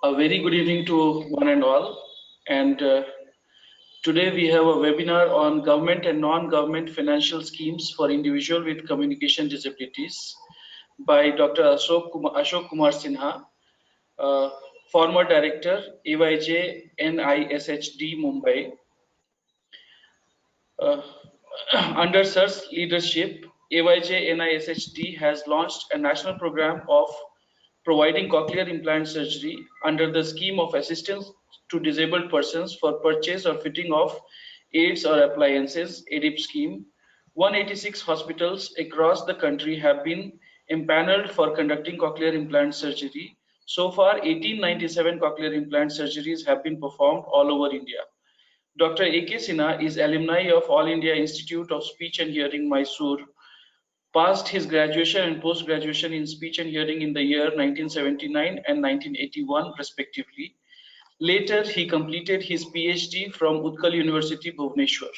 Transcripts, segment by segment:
A very good evening to one and all. And today we have a webinar on government and non-government financial schemes for individuals with communication disabilities by Dr. Ashok Kumar Sinha, former director, AYJNISHD, Mumbai. Uh, Under Sir's leadership, AYJNISHD has launched a national program of providing cochlear implant surgery under the scheme of assistance to disabled persons for purchase or fitting of aids or appliances, ADIP scheme. 186 hospitals across the country have been empaneled for conducting cochlear implant surgery. So far, 1897 cochlear implant surgeries have been performed all over India. Dr. A.K. Sinha is alumni of All India Institute of Speech and Hearing, Mysore, passed his graduation and post-graduation in speech and hearing in the year 1979 and 1981 respectively. Later, he completed his PhD from Utkal University, Bhubaneswar.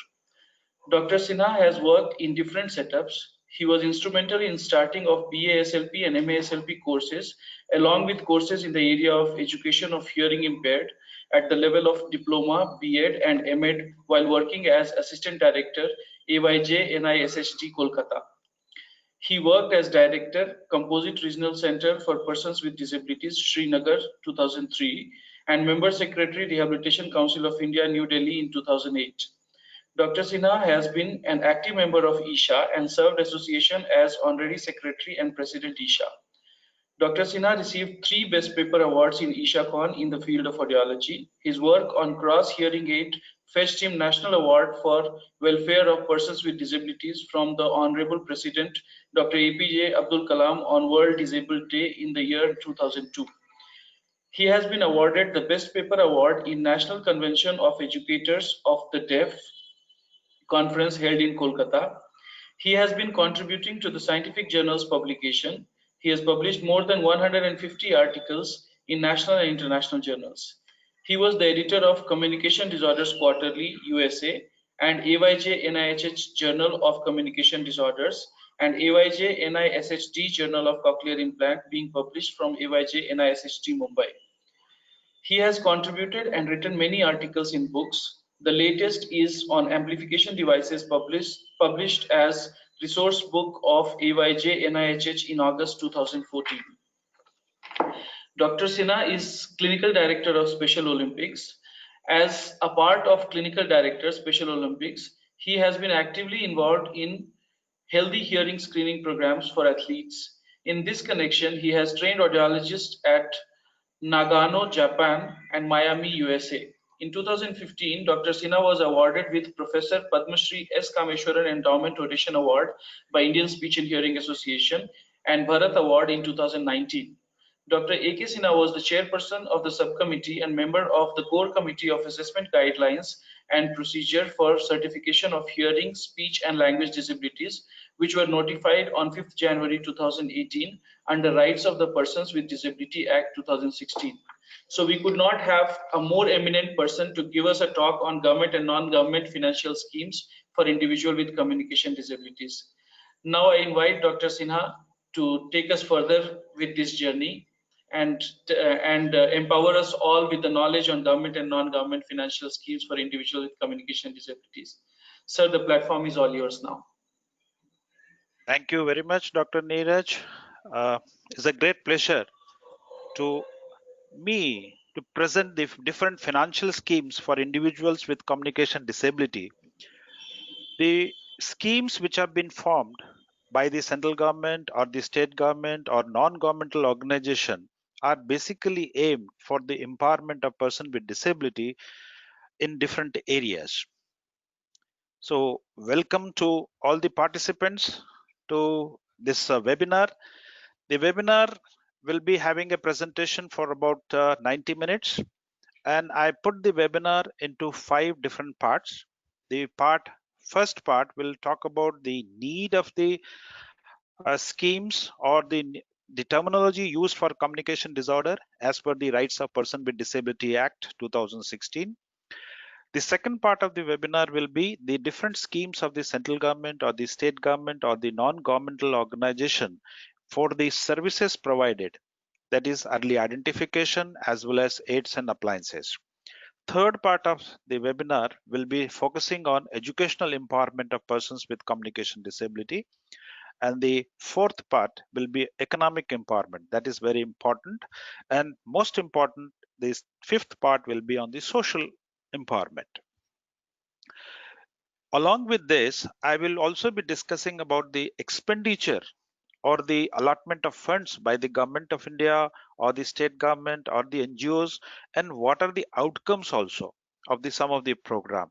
Dr. Sinha has worked in different setups. He was instrumental in starting of BASLP and MASLP courses, along with courses in the area of education of hearing impaired at the level of diploma, B.Ed and M.Ed while working as Assistant Director, AYJ NISHD, Kolkata. He worked as Director, Composite Regional Center for Persons with Disabilities, Srinagar, 2003, and Member Secretary, Rehabilitation Council of India, New Delhi in 2008. Dr. Sinha has been an active member of ISHA and served association as Honorary Secretary and President ISHA. Dr. Sinha received 3 Best Paper Awards in ISHA-Con in the field of audiology. His work on cross hearing aid fetched him National Award for Welfare of Persons with Disabilities from the Honorable President Dr. APJ Abdul Kalam on World Disabled Day in the year 2002. He has been awarded the Best Paper Award in National Convention of Educators of the Deaf conference held in Kolkata. He has been contributing to the scientific journals publication. He has published more than 150 articles in national and international journals. He was the editor of Communication Disorders Quarterly, USA, and AYJ NIHH Journal of Communication Disorders, and AYJ NISHD Journal of Cochlear Implant, being published from AYJ NISHD, Mumbai. He has contributed and written many articles in books. The latest is on amplification devices, published as Resource Book of AYJ NIHH in August 2014. Dr. Sinha is Clinical Director of Special Olympics. As a part of Clinical Director Special Olympics, he has been actively involved in healthy hearing screening programs for athletes. In this connection, he has trained audiologists at Nagano, Japan and Miami, USA. In 2015, Dr. Sinha was awarded with Professor Padma Shri S. Kameshwaran Endowment Donation Award by Indian Speech and Hearing Association and Bharat Award in 2019. Dr. A.K. Sinha was the chairperson of the subcommittee and member of the core committee of assessment guidelines and procedure for certification of hearing, speech and language disabilities, which were notified on 5th January 2018 under Rights of the Persons with Disability Act 2016. So we could not have a more eminent person to give us a talk on government and non-government financial schemes for individuals with communication disabilities. Now I invite Dr. Sinha to take us further with this journey and empower us all with the knowledge on government and non-government financial schemes for individuals with communication disabilities. Sir, the platform is all yours now. Thank you very much, Dr. Niraj. It's a great pleasure to me to present the different financial schemes for individuals with communication disability. The schemes which have been formed by the central government or the state government or non-governmental organization are basically aimed for the empowerment of persons with disability in different areas. So welcome to all the participants to this webinar. The webinar will be having a presentation for about 90 minutes, and I put the webinar into 5 different parts. The first part will talk about the need of the schemes or the terminology used for communication disorder as per the Rights of Person with Disability Act 2016. The second part of the webinar will be the different schemes of the central government or the state government or the non-governmental organization for the services provided that is early identification as well as aids and appliances. Third part of the webinar will be focusing on educational empowerment of persons with communication disability. And the fourth part will be economic empowerment. That is very important. And most important, this fifth part will be on the social empowerment. Along with this, I will also be discussing about the expenditure or the allotment of funds by the government of India or the state government or the NGOs, and what are the outcomes also of the some of the program.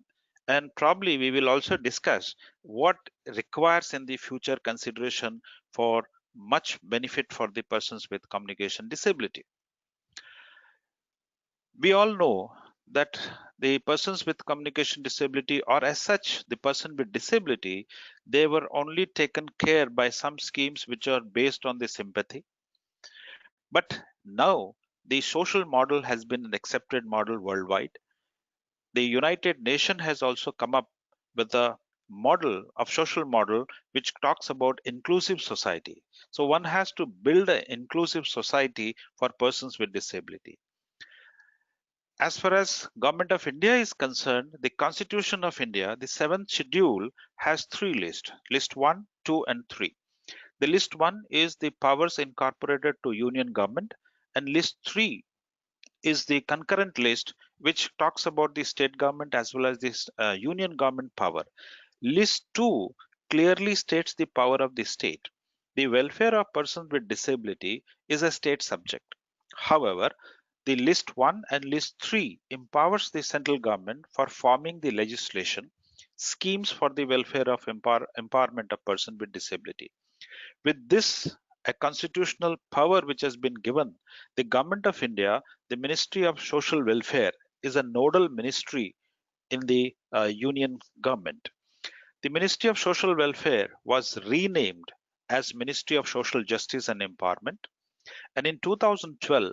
And probably we will also discuss what requires in the future consideration for much benefit for the persons with communication disability. We all know that the persons with communication disability, or as such the person with disability, they were only taken care by some schemes which are based on the sympathy. But now the social model has been an accepted model worldwide. The United Nations has also come up with a model of social model which talks about inclusive society. So one has to build an inclusive society for persons with disability. As far as Government of India is concerned, the Constitution of India, the 7th schedule, has three lists: list 1, 2 and 3. The list 1 is the powers incorporated to union government, and list 3 is the concurrent list which talks about the state government as well as this union government power. List 2 clearly states the power of the state. The welfare of persons with disability is a state subject. However, the list 1 and list 3 empowers the central government for forming the legislation, schemes for the welfare of empowerment of persons with disability. With this, a constitutional power which has been given, the Government of India, the Ministry of Social Welfare, is a nodal ministry in the union government. The Ministry of Social Welfare was renamed as Ministry of Social Justice and Empowerment, and in 2012,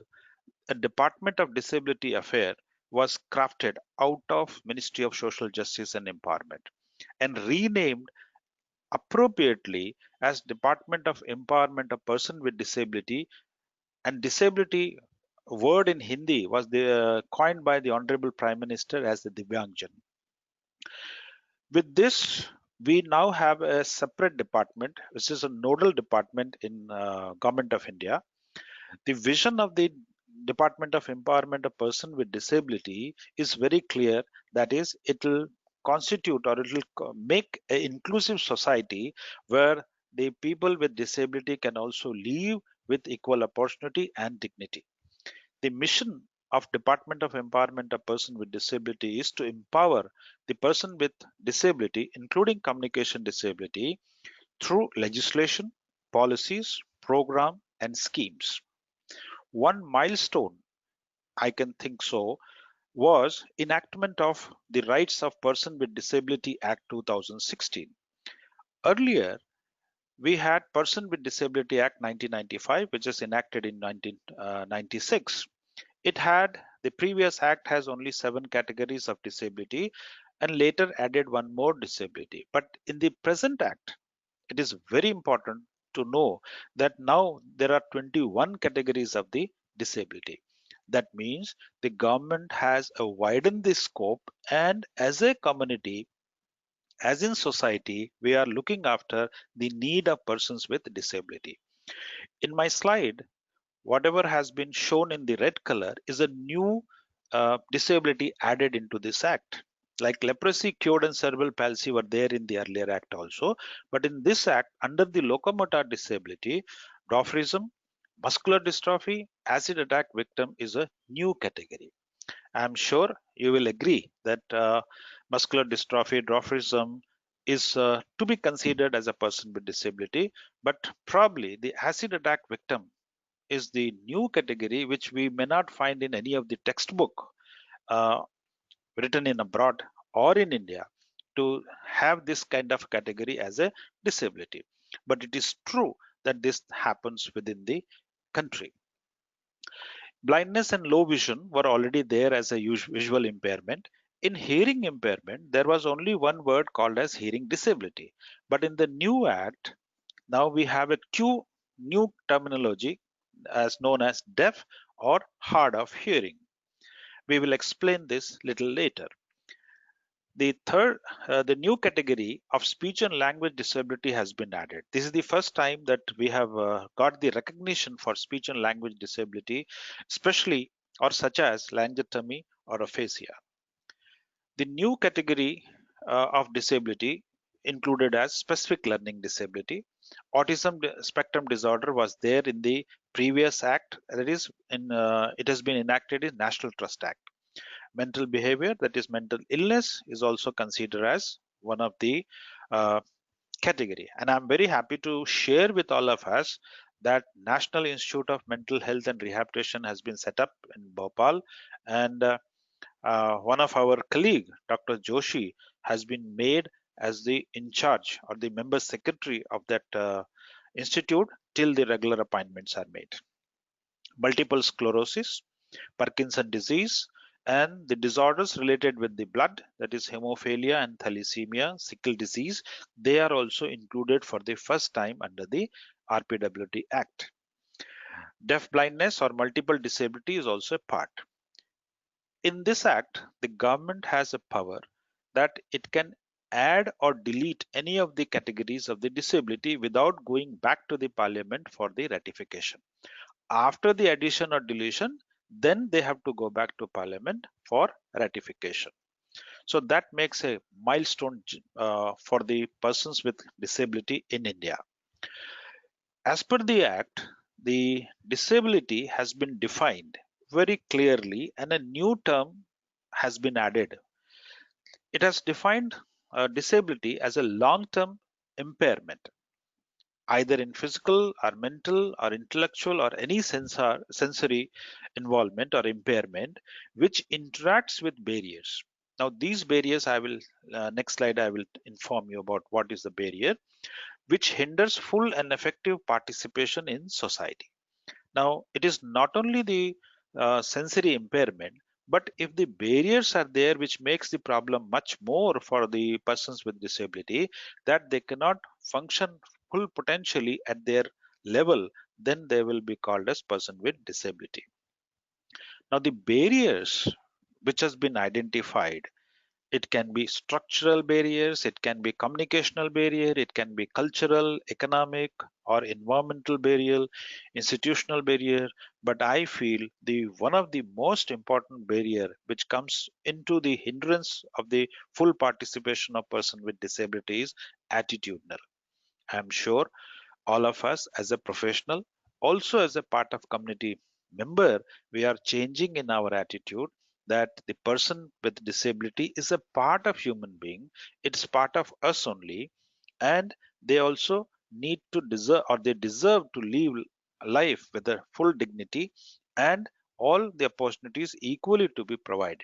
a Department of Disability Affairs was crafted out of Ministry of Social Justice and Empowerment and renamed appropriately as Department of Empowerment of Person with Disability. And disability word in Hindi was coined by the Honorable Prime Minister as the Divyangjan. With this, we now have a separate department, which is a nodal department in Government of India. The vision of the Department of Empowerment of Person with Disability is very clear. That is, it will constitute or it will make an inclusive society where the people with disability can also live with equal opportunity and dignity. The mission of Department of Empowerment of Person with Disability is to empower the person with disability, including communication disability, through legislation, policies, program, and schemes. One milestone, I can think so, was enactment of the Rights of Person with Disability Act 2016. Earlier, we had Person with Disability Act 1995, which is enacted in 1996. It had, the previous act has only 7 categories of disability and later added one more disability. But in the present act, it is very important to know that now there are 21 categories of the disability. That means the government has widened the scope, and as a community, as in society, we are looking after the need of persons with disability. In my slide, whatever has been shown in the red color is a new disability added into this act. Like leprosy, cured, and cerebral palsy were there in the earlier act also, but in this act, under the locomotor disability, dwarfism, muscular dystrophy, acid attack victim is a new category. I'm sure you will agree that muscular dystrophy, dwarfism is to be considered as a person with disability, but probably the acid attack victim is the new category which we may not find in any of the textbook uh, written in abroad or in India to have this kind of category as a disability. But it is true that this happens within the country. Blindness and low vision were already there as a visual impairment. In hearing impairment, there was only one word called as hearing disability. But in the new act, now we have a new terminology, as known as deaf or hard of hearing. We will explain this little later. The new category of speech and language disability has been added. This is the first time that we have got the recognition for speech and language disability, especially or such as langotomy or aphasia. The new category of disability included as specific learning disability. Autism spectrum disorder was there in the previous act, that is, it has been enacted in National Trust Act. Mental behavior, that is mental illness, is also considered as one of the category. And I'm very happy to share with all of us that National Institute of Mental Health and Rehabilitation has been set up in Bhopal, and one of our colleague, Dr. Joshi, has been made as the in charge or the member secretary of that institute till the regular appointments are made. Multiple sclerosis, Parkinson disease, and the disorders related with the blood, that is hemophilia and thalassemia, sickle disease, they are also included for the first time under the RPWD Act. Deaf blindness or multiple disability is also a part. In this act, the government has a power that it can add or delete any of the categories of the disability without going back to the parliament for the ratification. After the addition or deletion, then they have to go back to parliament for ratification. So that makes a milestone for the persons with disability in India. As per the act, the disability has been defined very clearly and a new term has been added. It has defined disability as a long-term impairment, either in physical or mental or intellectual or any sensory involvement or impairment which interacts with barriers. Now these barriers I will, next slide I will inform you about what is the barrier, which hinders full and effective participation in society. Now it is not only the sensory impairment, but if the barriers are there which makes the problem much more for the persons with disability, that they cannot function full potentially at their level, then they will be called as person with disability. Now the barriers which has been identified, it can be structural barriers, it can be communicational barrier, it can be cultural, economic or environmental barrier, institutional barrier. But I feel the one of the most important barrier which comes into the hindrance of the full participation of person with disability is attitudinal. I am sure all of us as a professional, also as a part of community member, we are changing in our attitude that the person with disability is a part of human being, it's part of us only, and they also need to deserve or they deserve to live life with a full dignity and all the opportunities equally to be provided.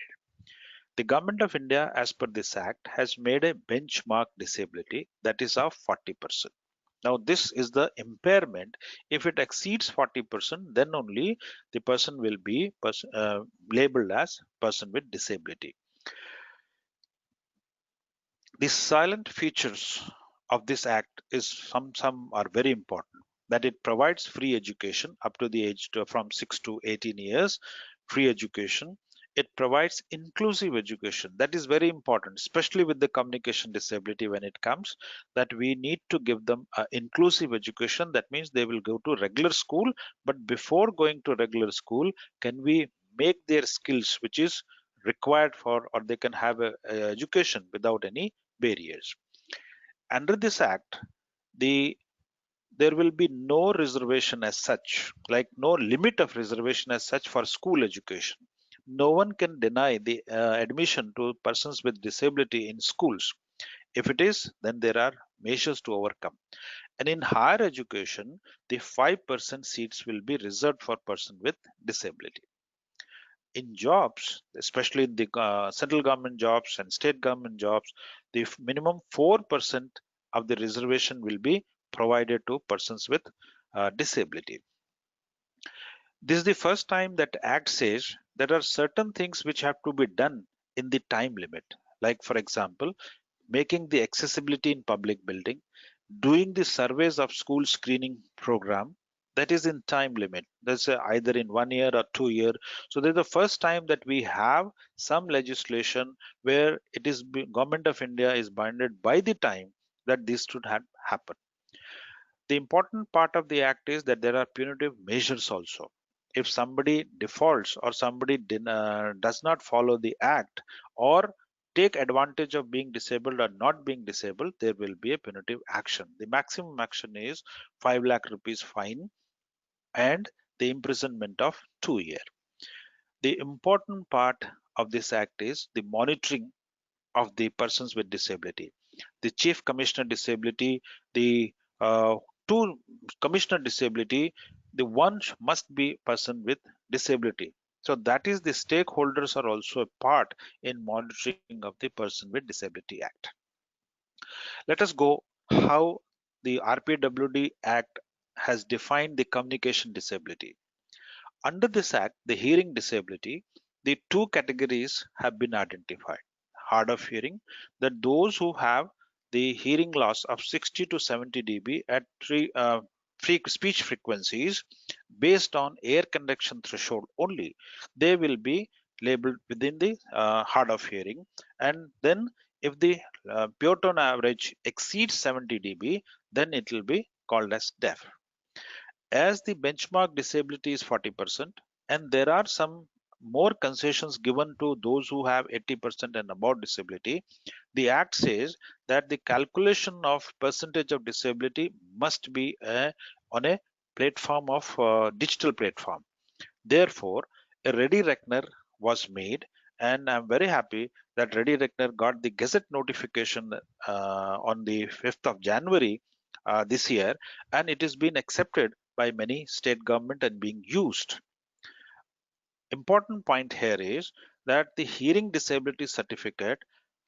The government of India, as per this act, has made a benchmark disability that is of 40%. Now, this is the impairment. If it exceeds 40%, then only the person will be labeled as person with disability. The silent features of this act is some are very important. That it provides free education up to the age from 6 to 18 years, free education. It provides inclusive education. That is very important, especially with the communication disability when it comes, that we need to give them inclusive education. That means they will go to regular school, but before going to regular school, can we make their skills which is required for, or they can have a education without any barriers. Under this act, there will be no reservation as such, like no limit of reservation as such for school education. No one can deny the admission to persons with disability in schools. If it is, then there are measures to overcome. And in higher education, the 5% seats will be reserved for person with disability. In jobs, especially in the central government jobs and state government jobs, the minimum 4% of the reservation will be provided to persons with disability. This is the first time that Act says there are certain things which have to be done in the time limit. Like, for example, making the accessibility in public building, doing the surveys of school screening program, that is in time limit. That's either in 1 year or 2 year. So this is the first time that we have some legislation where it is government of India is bounded by the time that this should happen. The important part of the act is that there are punitive measures also. If somebody defaults or somebody does not follow the act or take advantage of being disabled or not being disabled, there will be a punitive action. The maximum action is 5 lakh rupees fine and the imprisonment of 2 years. The important part of this act is the monitoring of the persons with disability. The chief commissioner disability, the two commissioner disability, the one must be person with disability. So that is the stakeholders are also a part in monitoring of the Person with Disability Act. Let us go how the RPWD Act has defined the communication disability. Under this act, the hearing disability, the two categories have been identified. Hard of hearing, that those who have the hearing loss of 60 to 70 dB at speech frequencies based on air conduction threshold only, they will be labeled within the hard of hearing. And then if the pure tone average exceeds 70 dB, then it will be called as deaf. As the benchmark disability is 40%, and there are some more concessions given to those who have 80% and above disability, the act says that the calculation of percentage of disability must be on a platform of digital platform. Therefore, a ready reckoner was made, and I'm very happy that ready reckoner got the gazette notification on the 5th of January this year, and it has been accepted by many state government and being used. Important point here is that the hearing disability certificate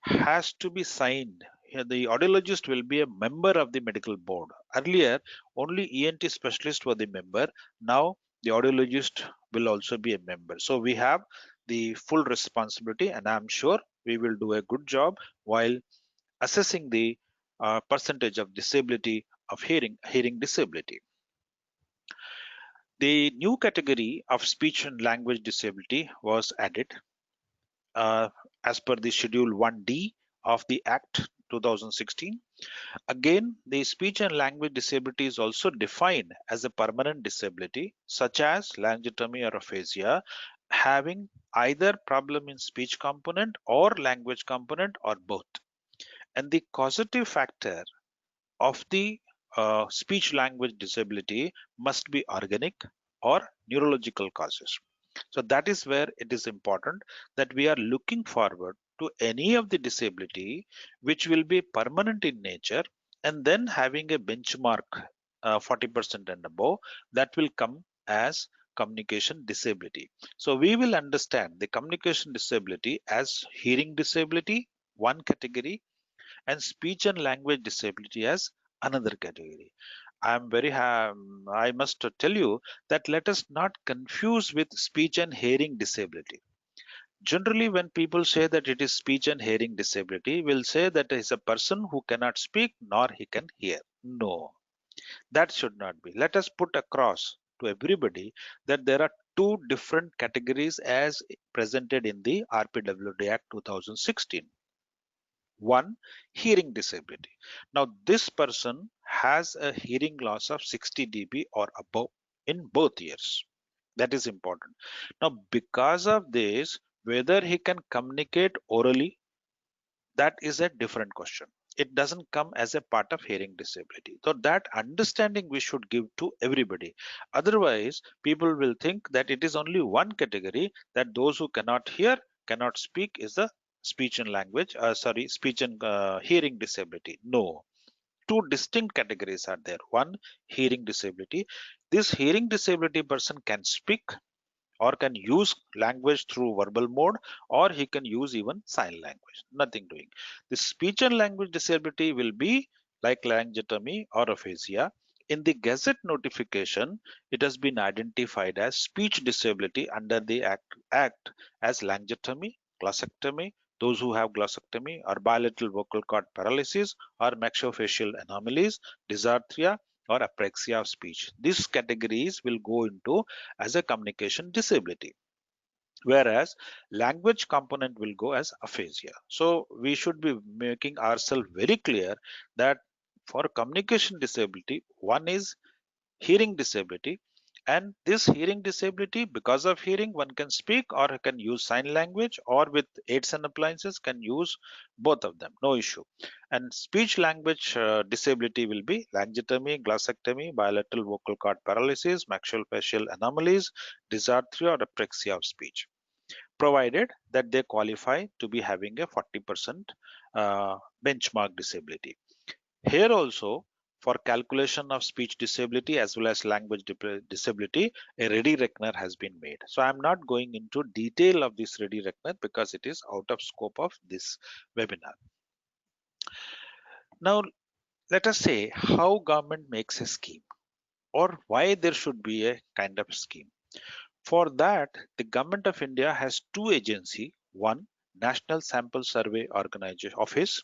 has to be signed. Here the audiologist will be a member of the medical board. Earlier, only ENT specialist were the member. Now the audiologist will also be a member. So we have the full responsibility, and I'm sure we will do a good job while assessing the percentage of disability of hearing disability. The new category of speech and language disability was added as per the Schedule 1D of the Act 2016. Again, the speech and language disability is also defined as a permanent disability, such as laryngotomy or aphasia, having either problem in speech component or language component or both. And the causative factor of the speech language disability must be organic or neurological causes. So that is where it is important that we are looking forward to any of the disability which will be permanent in nature, and then having a benchmark 40% and above, that will come as communication disability. So we will understand the communication disability as hearing disability, one category, and speech and language disability as another category. I must tell you that let us not confuse with speech and hearing disability. Generally, when people say that it is speech and hearing disability, will say that is a person who cannot speak nor he can hear. No, that should not be. Let us put across to everybody that there are two different categories as presented in the RPWD Act 2016. One, hearing disability. Now this person has a hearing loss of 60 dB or above in both ears. That is important. Now because of this, whether he can communicate orally, that is a different question. It doesn't come as a part of hearing disability. So that understanding we should give to everybody. Otherwise, people will think that it is only one category, that those who cannot hear, cannot speak is the speech and language, speech and hearing disability. No, two distinct categories are there. One, hearing disability. This hearing disability person can speak or can use language through verbal mode, or he can use even sign language, nothing doing. The speech and language disability will be like laryngotomy or aphasia. In the gazette notification, it has been identified as speech disability under the act as laryngotomy, glossectomy, those who have glossectomy, or bilateral vocal cord paralysis, or maxillofacial anomalies, dysarthria, or apraxia of speech. These categories will go into as a communication disability, whereas language component will go as aphasia. So we should be making ourselves very clear that for communication disability, one is hearing disability, and this hearing disability, because of hearing, one can speak or can use sign language, or with aids and appliances can use both of them, no issue. And speech language disability will be langotomy, glossectomy, bilateral vocal cord paralysis, maxillofacial anomalies, dysarthria or apraxia of speech, provided that they qualify to be having a 40% benchmark disability. Here also, for calculation of speech disability as well as language disability, a ready reckoner has been made. So I'm not going into detail of this ready reckoner because it is out of scope of this webinar. Now, let us say how government makes a scheme, or why there should be a kind of scheme. For that, the Government of India has two agencies, one National Sample Survey Organization Office,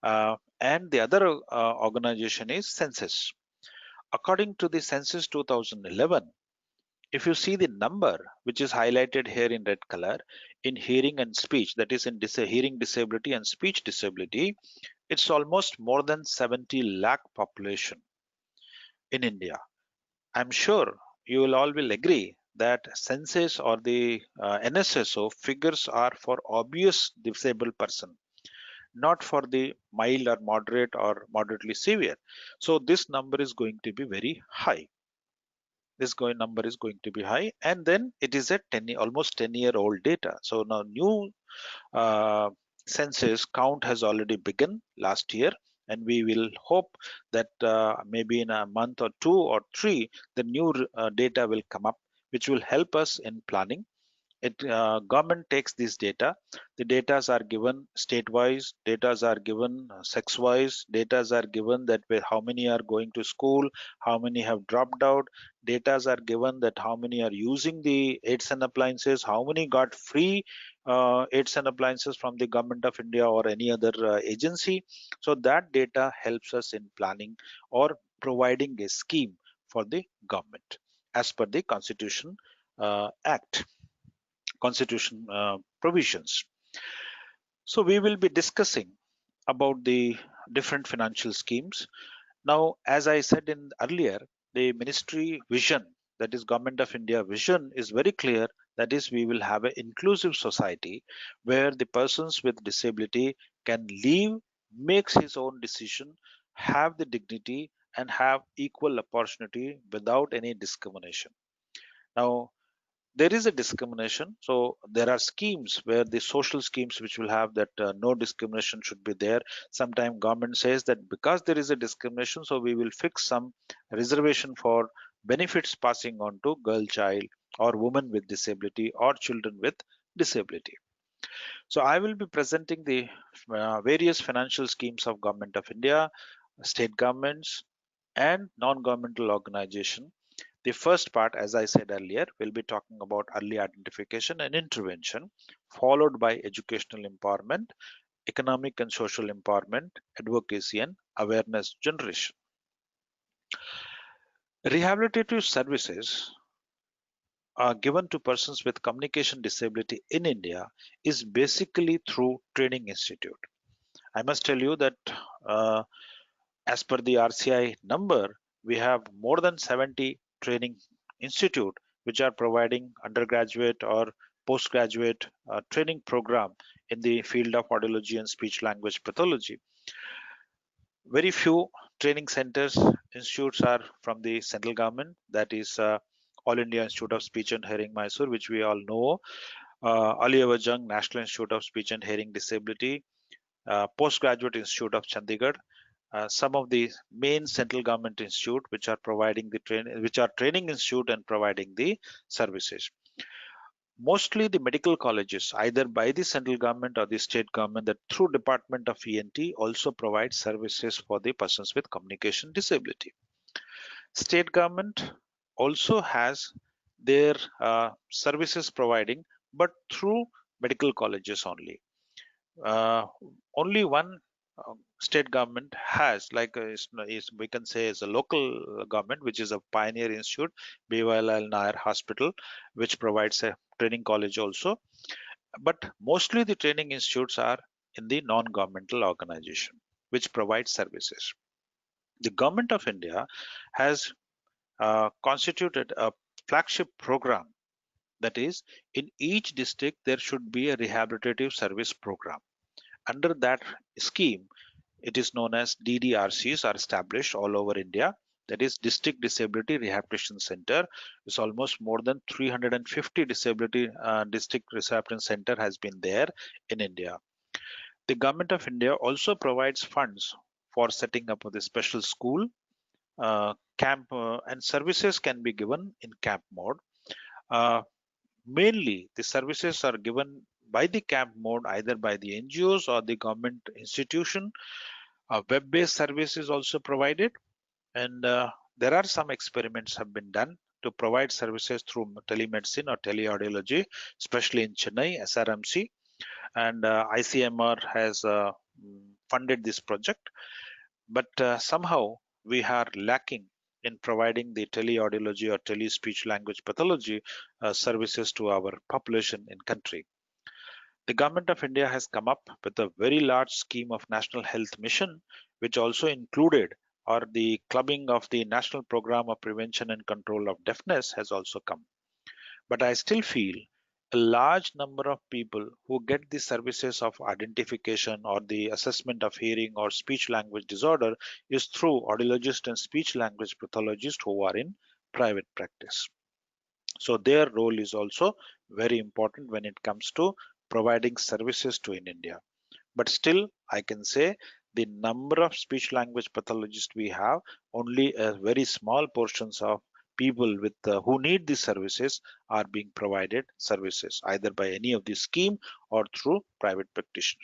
and the other organization is Census. According to the Census 2011, if you see the number which is highlighted here in red color in hearing and speech, that is in hearing disability and speech disability, it's almost more than 70 lakh population in India. I'm sure you will all will agree that census or the NSSO figures are for obvious disabled person, not for the mild or moderately severe. So this number is going to be very high. Number is going to be high, and then it is a almost 10-year-old data. So now new uh, census count has already begun last year, and we will hope that maybe in a month or 2 or 3 the new data will come up, which will help us in planning. Government takes this data. The datas are given state-wise, datas are given sex-wise, datas are given that how many are going to school, how many have dropped out, datas are given that how many are using the aids and appliances, how many got free aids and appliances from the Government of India or any other agency. So that data helps us in planning or providing a scheme for the government as per the Constitution provisions. So we will be discussing about the different financial schemes. Now, as I said in earlier, the ministry vision, that is Government of India vision, is very clear. That is, we will have an inclusive society where the persons with disability can live, makes his own decision, have the dignity, and have equal opportunity without any discrimination. Now, there is a discrimination, so there are schemes where the social schemes which will have that no discrimination should be there. Sometimes government says that because there is a discrimination, so we will fix some reservation for benefits passing on to girl child or women with disability or children with disability. So I will be presenting the various financial schemes of Government of India, state governments, and non-governmental organization. The first part, as I said earlier, will be talking about early identification and intervention, followed by educational empowerment, economic and social empowerment, advocacy, and awareness generation. Rehabilitative services are given to persons with communication disability in India is basically through training institute. I must tell you that uh, as per the RCI number, we have more than 70 training institute which are providing undergraduate or postgraduate training program in the field of audiology and speech language pathology. Very few training centers, institutes are from the central government, that is All India Institute of Speech and Hearing Mysore, which we all know, Ali National Institute of Speech and Hearing Disability, Postgraduate Institute of Chandigarh, some of the main central government institute which are providing the training institute and providing the services. Mostly the medical colleges, either by the central government or the state government, that through Department of ENT also provide services for the persons with communication disability. State government also has their services providing, but through medical colleges only. Uh, Only one state government has, like we can say is a local government, which is a pioneer institute, BYLL Nair Hospital, which provides a training college also. But mostly the training institutes are in the non-governmental organization, which provides services. The government of India has constituted a flagship program, that is, in each district there should be a rehabilitative service program. Under that scheme, it is known as DDRCs are established all over India. That is District Disability Rehabilitation Center. Is almost more than 350 disability district rehabilitation center has been there in India. The government of India also provides funds for setting up of the special school, camp, and services can be given in camp mode. Uh, Mainly, the services are given by the camp mode either by the NGOs or the government institution. Web-based service is also provided, and there are some experiments have been done to provide services through telemedicine or teleaudiology, especially in Chennai, SRMC, and ICMR has funded this project. But somehow we are lacking in providing the teleaudiology or tele-speech language pathology services to our population in country. The government of India has come up with a very large scheme of National Health Mission, which also included, or the clubbing of the National Program of Prevention and Control of Deafness has also come. But I still feel a large number of people who get the services of identification or the assessment of hearing or speech language disorder is through audiologists and speech language pathologists who are in private practice. So their role is also very important when it comes to providing services to in India. But still, I can say the number of speech language pathologists we have, only a very small portions of people with who need these services are being provided services either by any of the scheme or through private practitioner.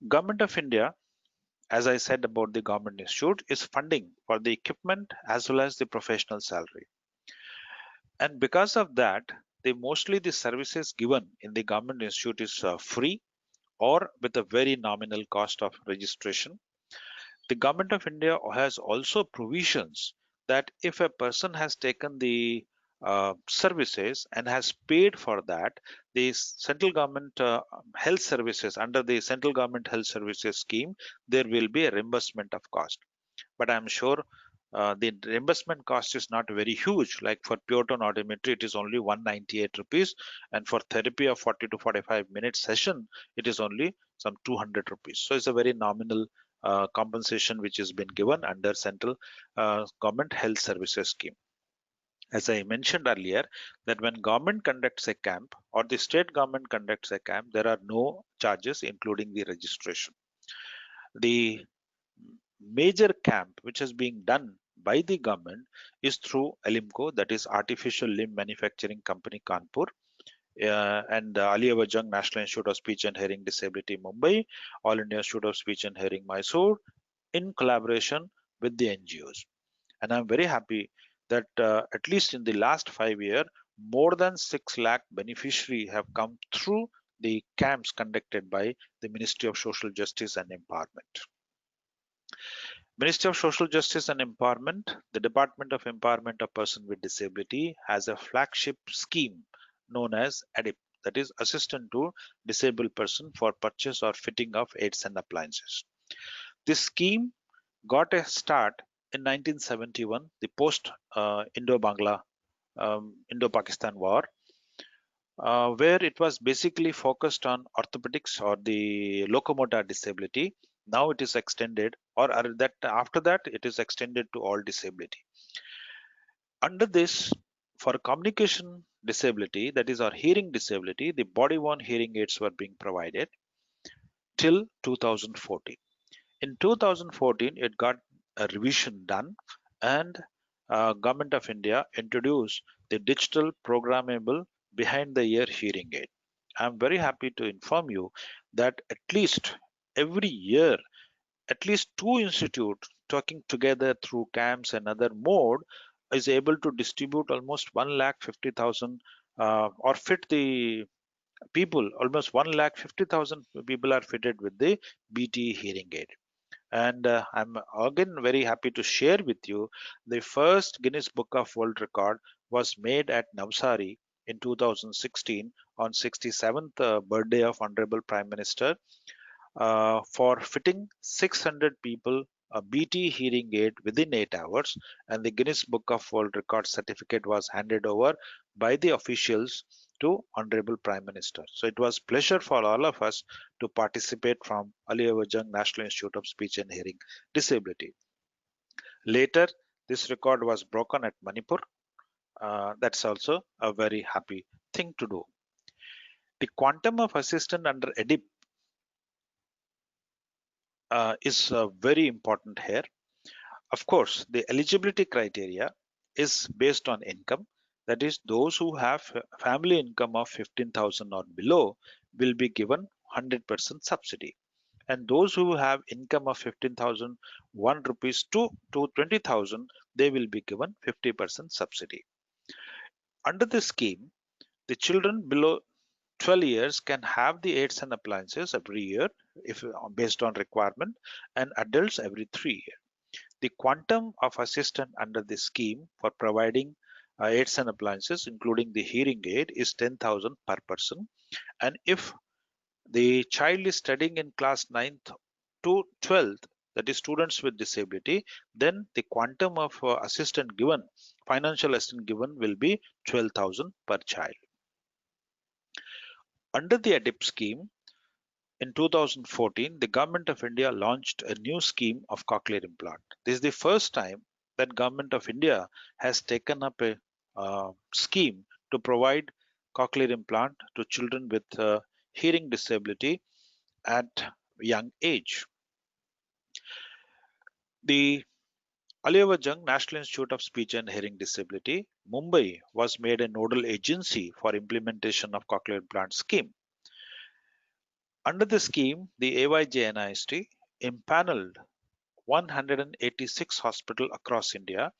Government of India, as I said about the government institute, is funding for the equipment as well as the professional salary. And because of that, mostly the services given in the government institute is free or with a very nominal cost of registration. The government of India has also provisions that if a person has taken the services and has paid for that, the central government health services, under the central government health services scheme, there will be a reimbursement of cost. But I'm sure the reimbursement cost is not very huge. Like for pure tone audiometry, it is only 198 rupees, and for therapy of 40 to 45 minutes session, it is only some 200 rupees. So it's a very nominal compensation which has been given under central government health services scheme. As I mentioned earlier, that when government conducts a camp or the state government conducts a camp, there are no charges including the registration. The major camp which is being done by the government is through LIMCO, that is Artificial Limb Manufacturing Company Kanpur, and AYJNISHD National Institute of Speech and Hearing Disability Mumbai, All India Institute of Speech and Hearing Mysore, in collaboration with the NGOs. And I'm very happy that at least in the last 5 years, more than 6 lakh beneficiaries have come through the camps conducted by the Ministry of Social Justice and Empowerment. Ministry of Social Justice and Empowerment, the Department of Empowerment of Persons with Disability, has a flagship scheme known as ADIP, that is Assistant to Disabled Person for Purchase or Fitting of Aids and Appliances. This scheme got a start in 1971, the post Indo-Pakistan War, where it was basically focused on orthopedics or the locomotor disability. Now it is extended, or that after that it is extended to all disability. Under this, for communication disability, that is our hearing disability, the body-worn hearing aids were being provided till 2014. In 2014, it got a revision done, and Government of India introduced the digital programmable behind the ear hearing aid. I'm very happy to inform you that at least every year, at least 2 institutes talking together through camps and other mode is able to distribute almost 1,50,000 or fit the people, almost 1,50,000 people are fitted with the BT hearing aid. And I'm again very happy to share with you the first Guinness Book of World Record was made at Navsari in 2016 on 67th birthday of Honorable Prime Minister for fitting 600 people a BT hearing aid within 8 hours, and the Guinness Book of World Record certificate was handed over by the officials to Honorable Prime Minister. So it was pleasure for all of us to participate from AYJNISHD National Institute of Speech and Hearing Disability. Later, this record was broken at Manipur. That's also a very happy thing to do. The quantum of assistance under ADIP is very important here. Of course, the eligibility criteria is based on income. That is, those who have family income of 15,000 or below will be given 100% subsidy. And those who have income of 15,001 rupees to 20,000, they will be given 50% subsidy. Under the scheme, the children below 12 years can have the aids and appliances every year if based on requirement, and adults every 3 years. The quantum of assistance under the scheme for providing aids and appliances, including the hearing aid, is 10,000 per person. And if the child is studying in class 9th to 12th, that is students with disability, then the quantum of assistance given, financial assistance given, will be 12,000 per child. Under the ADIP scheme, in 2014, the Government of India launched a new scheme of cochlear implant. This is the first time that Government of India has taken up a scheme to provide cochlear implant to children with hearing disability at young age. The AYJNISHD National Institute of Speech and Hearing Disability, Mumbai, was made a nodal agency for implementation of cochlear implant scheme. Under the scheme, the AYJNISD impaneled 186 hospitals across India.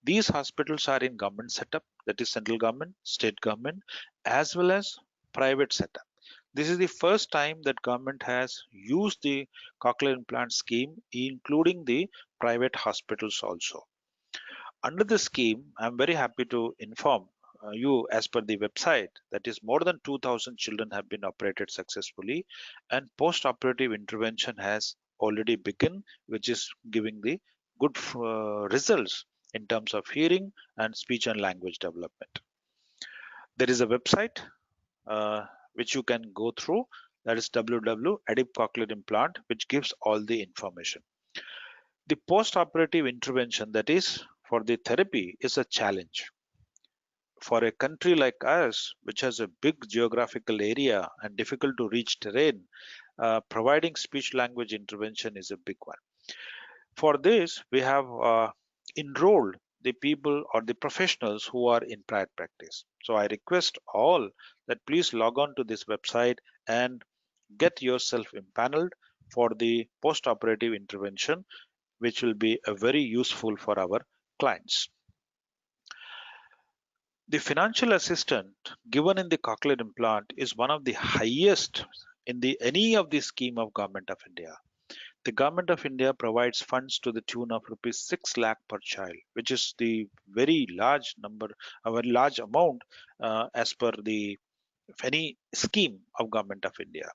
These hospitals are in government setup, that is central government, state government, as well as private setup. This is the first time that government has used the cochlear implant scheme, including the private hospitals also. Under the scheme, I'm very happy to inform you, as per the website, that is more than 2,000 children have been operated successfully, and post-operative intervention has already begun, which is giving the good results in terms of hearing and speech and language development. There is a website which you can go through, that is www.adip cochlear implant, which gives all the information. The post-operative intervention, that is for the therapy, is a challenge. For a country like us, which has a big geographical area and difficult to reach terrain, providing speech language intervention is a big one. For this, we have enrolled the people or the professionals who are in private practice. So I request all that please log on to this website and get yourself impaneled for the post-operative intervention, which will be very useful for our clients. The financial assistance given in the cochlear implant is one of the highest in any of the scheme of Government of India. The Government of India provides funds to the tune of rupees 6 lakh per child, which is the very large number, a very large amount as per the any scheme of Government of India.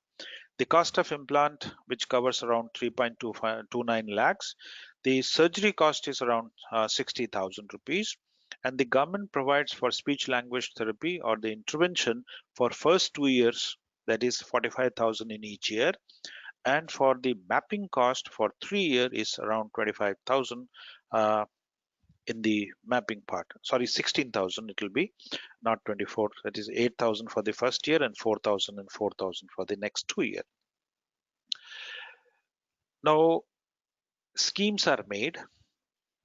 The cost of implant, which covers around 3.29 lakhs, the surgery cost is around 60,000 rupees, and the government provides for speech language therapy or the intervention for first 2 years, that is 45,000 in each year, and for the mapping cost for 3 years is around 25,000 in the mapping part. Sorry, 16,000 it will be, not 24. That is 8,000 for the first year and 4,000 and 4,000 for the next 2 years. Now, schemes are made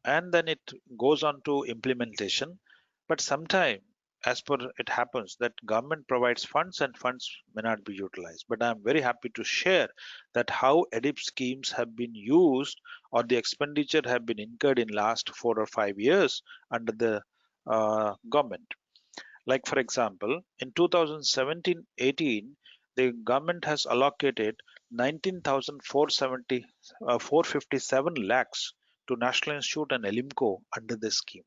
and then it goes on to implementation, but sometimes as per it happens that government provides funds and funds may not be utilized. But I'm very happy to share that how ADIP schemes have been used or the expenditure have been incurred in last 4 or 5 years under the government. Like for example, in 2017-18, the government has allocated 457 lakhs to National Institute and Elimco under the scheme.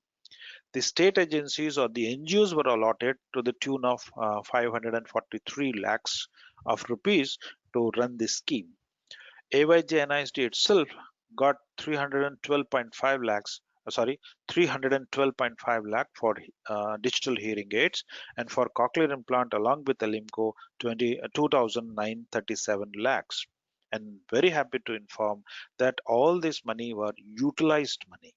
The state agencies or the NGOs were allotted to the tune of 543 lakhs of rupees to run this scheme. AYJNISD itself got 312.5 lakh for digital hearing aids, and for cochlear implant along with Elimco 2,937 lakhs. And very happy to inform that all this money were utilized money.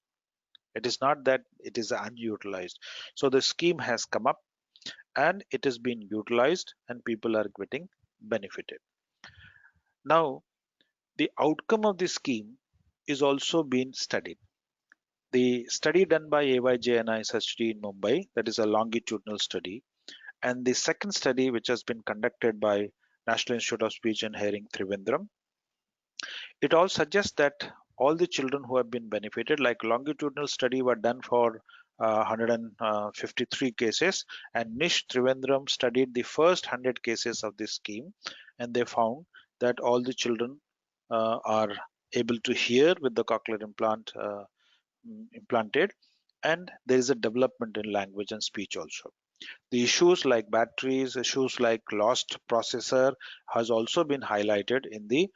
It is not that it is unutilized. So the scheme has come up and it is being utilized and people are getting benefited. Now, the outcome of the scheme is also being studied. The study done by AYJNISHD in Mumbai, that is a longitudinal study, and the second study which has been conducted by National Institute of Speech and Hearing, Trivandrum, it all suggests that all the children who have been benefited, like longitudinal study were done for 153 cases, and NISH Trivandrum studied the first 100 cases of this scheme, and they found that all the children are able to hear with the cochlear implant implanted, and there is a development in language and speech also. The issues like batteries, issues like lost processor has also been highlighted in the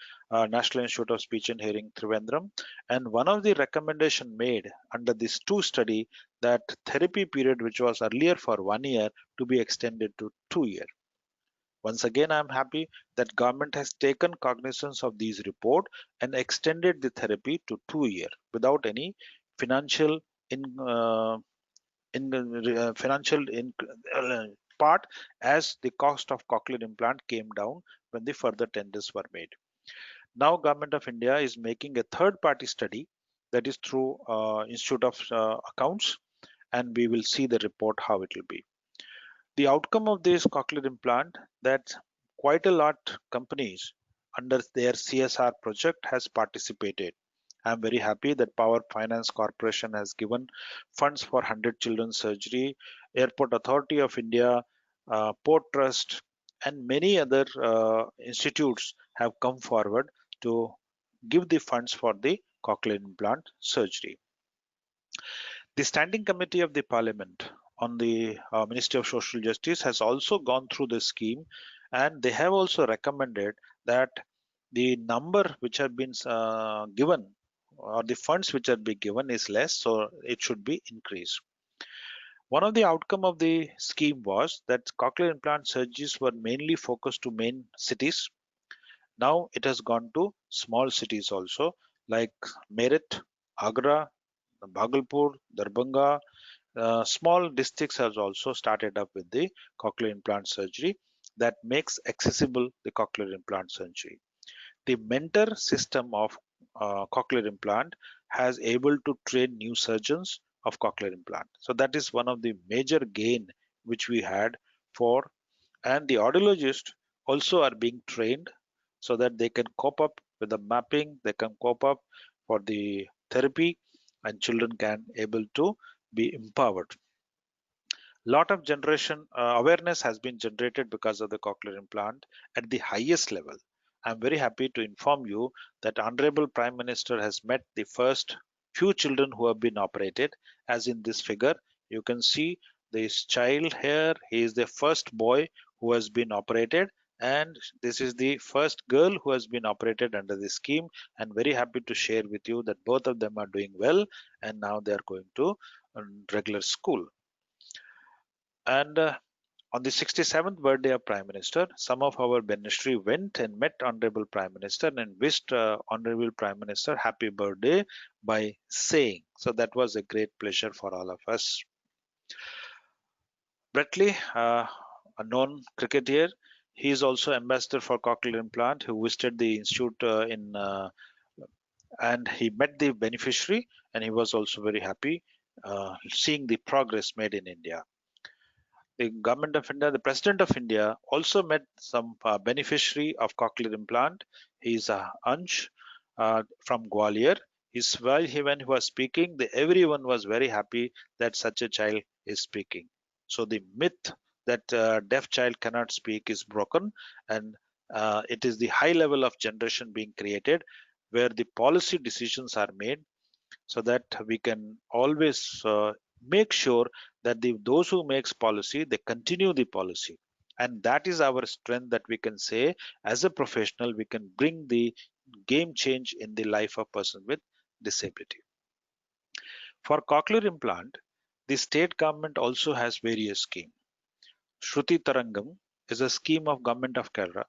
National Institute of Speech and Hearing Trivandrum. And one of the recommendation made under this two study that therapy period, which was earlier for 1 year, to be extended to 2 years. Once again, I'm happy that government has taken cognizance of these report and extended the therapy to 2 years without any financial financial part, as the cost of cochlear implant came down when the further tenders were made. Now Government of India is making a third party study, that is through Institute of Accounts, and we will see the report how it will be. The outcome of this cochlear implant, that quite a lot companies under their CSR project has participated. I'm very happy that Power Finance Corporation has given funds for 100 children's surgery, Airport Authority of India, Port Trust, and many other institutes have come forward to give the funds for the cochlear implant surgery. The Standing Committee of the Parliament on the Ministry of Social Justice has also gone through the scheme, and they have also recommended that the number which have been given, or the funds which are being given, is less, so it should be increased. One of the outcome of the scheme was that cochlear implant surgeries were mainly focused to main cities. Now it has gone to small cities also, like Meerut, Agra, Bhagalpur, Darbhanga. Small districts have also started up with the cochlear implant surgery that makes accessible the cochlear implant surgery. The mentor system of cochlear implant has able to train new surgeons of cochlear implant. So that is one of the major gain which we had for, and the audiologists also are being trained so that they can cope up with the mapping, they can cope up for the therapy, and children can able to be empowered. Lot of generation awareness has been generated because of the cochlear implant at the highest level. I'm very happy to inform you that Honorable Prime Minister has met the first few children who have been operated. As in this figure, you can see this child here. He is the first boy who has been operated, and this is the first girl who has been operated under the scheme. And very happy to share with you that both of them are doing well, and now they are going to regular school. And on the 67th birthday of Prime Minister, some of our beneficiary went and met Honorable Prime Minister and wished Honorable Prime Minister happy birthday by saying. So that was a great pleasure for all of us. Bretley, a known cricketer, he is also ambassador for cochlear implant, who visited the institute and he met the beneficiary, and he was also very happy seeing the progress made in India. The government of India, the president of India, also met some beneficiary of cochlear implant. He is Ansh from Gwalior. When he was speaking, everyone was very happy that such a child is speaking. So the myth that deaf child cannot speak is broken, and it is the high level of generation being created where the policy decisions are made so that we can always make sure that those who makes policy, they continue the policy. And that is our strength, that we can say as a professional we can bring the game change in the life of person with disability. For cochlear implant, the state government also has various schemes. Shruti Tarangam is a scheme of government of Kerala,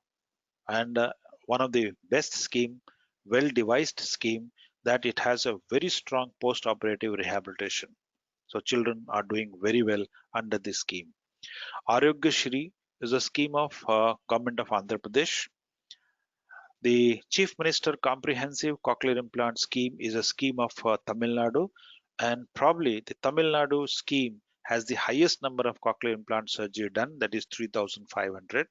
and one of the best scheme, well devised scheme, that it has a very strong post operative rehabilitation. So children are doing very well under this scheme. Arogyashri is a scheme of government of Andhra Pradesh. The Chief Minister Comprehensive Cochlear Implant Scheme is a scheme of Tamil Nadu, and probably the Tamil Nadu scheme has the highest number of cochlear implant surgery done, that is 3,500.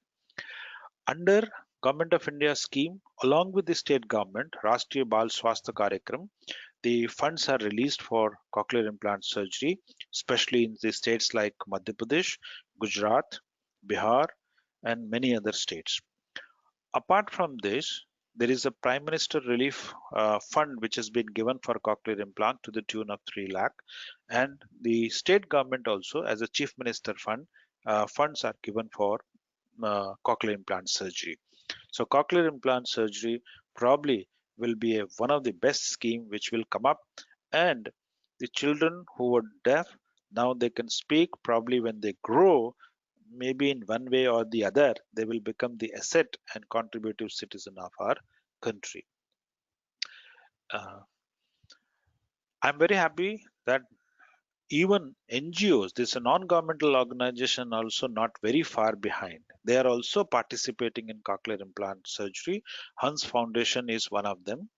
Under Government of India scheme, along with the state government, Rashtriya Bal Swasthya Karyakram, the funds are released for cochlear implant surgery, especially in the states like Madhya Pradesh, Gujarat, Bihar, and many other states. Apart from this, there is a Prime Minister Relief Fund which has been given for cochlear implant to the tune of 3 lakh, and the state government also, as a Chief Minister Fund, funds are given for cochlear implant surgery. So cochlear implant surgery probably will be one of the best scheme which will come up, and the children who were deaf, now they can speak. Probably when they grow, maybe in one way or the other, they will become the asset and contributive citizen of our country. I'm very happy that even NGOs, this is a non-governmental organization, also not very far behind. They are also participating in cochlear implant surgery. Hans Foundation is one of them,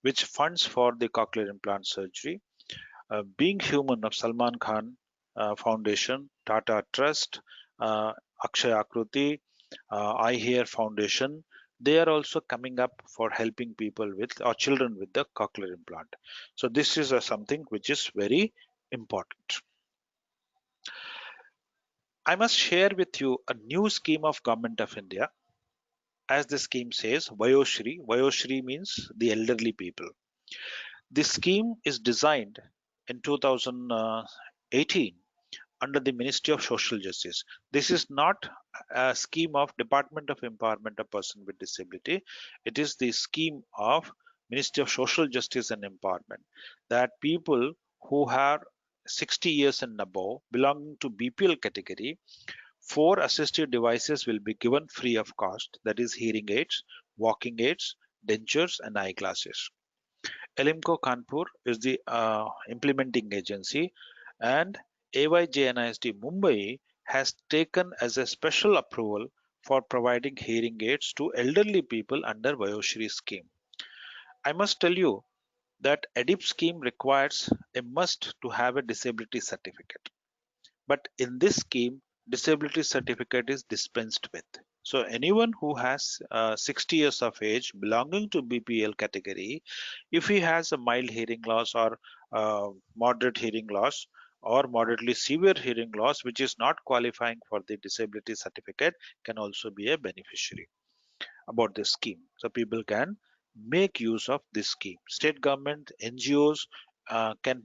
which funds for the cochlear implant surgery. Being Human of Salman Khan Foundation, Tata Trust, Akshay Akruti, I Hear Foundation, they are also coming up for helping people with or children with the cochlear implant. So this is something which is very important. I must share with you a new scheme of Government of India. As the scheme says, Vayoshri. Vayoshri means the elderly people. This scheme is designed in 2018 under the Ministry of Social Justice. This is not a scheme of Department of Empowerment of Person with Disability. It is the scheme of Ministry of Social Justice and Empowerment, that people who are 60 years and above belonging to BPL category, 4 assistive devices will be given free of cost, that is hearing aids, walking aids, dentures and eyeglasses. Elimco Kanpur is the implementing agency, and AYJNISD Mumbai has taken as a special approval for providing hearing aids to elderly people under Vayoshri scheme. I must tell you that ADIP scheme requires a must to have a disability certificate. But in this scheme, disability certificate is dispensed with. So anyone who has 60 years of age belonging to BPL category, if he has a mild hearing loss or moderate hearing loss or moderately severe hearing loss, which is not qualifying for the disability certificate, can also be a beneficiary about this scheme. So people can make use of this scheme. State government, NGOs can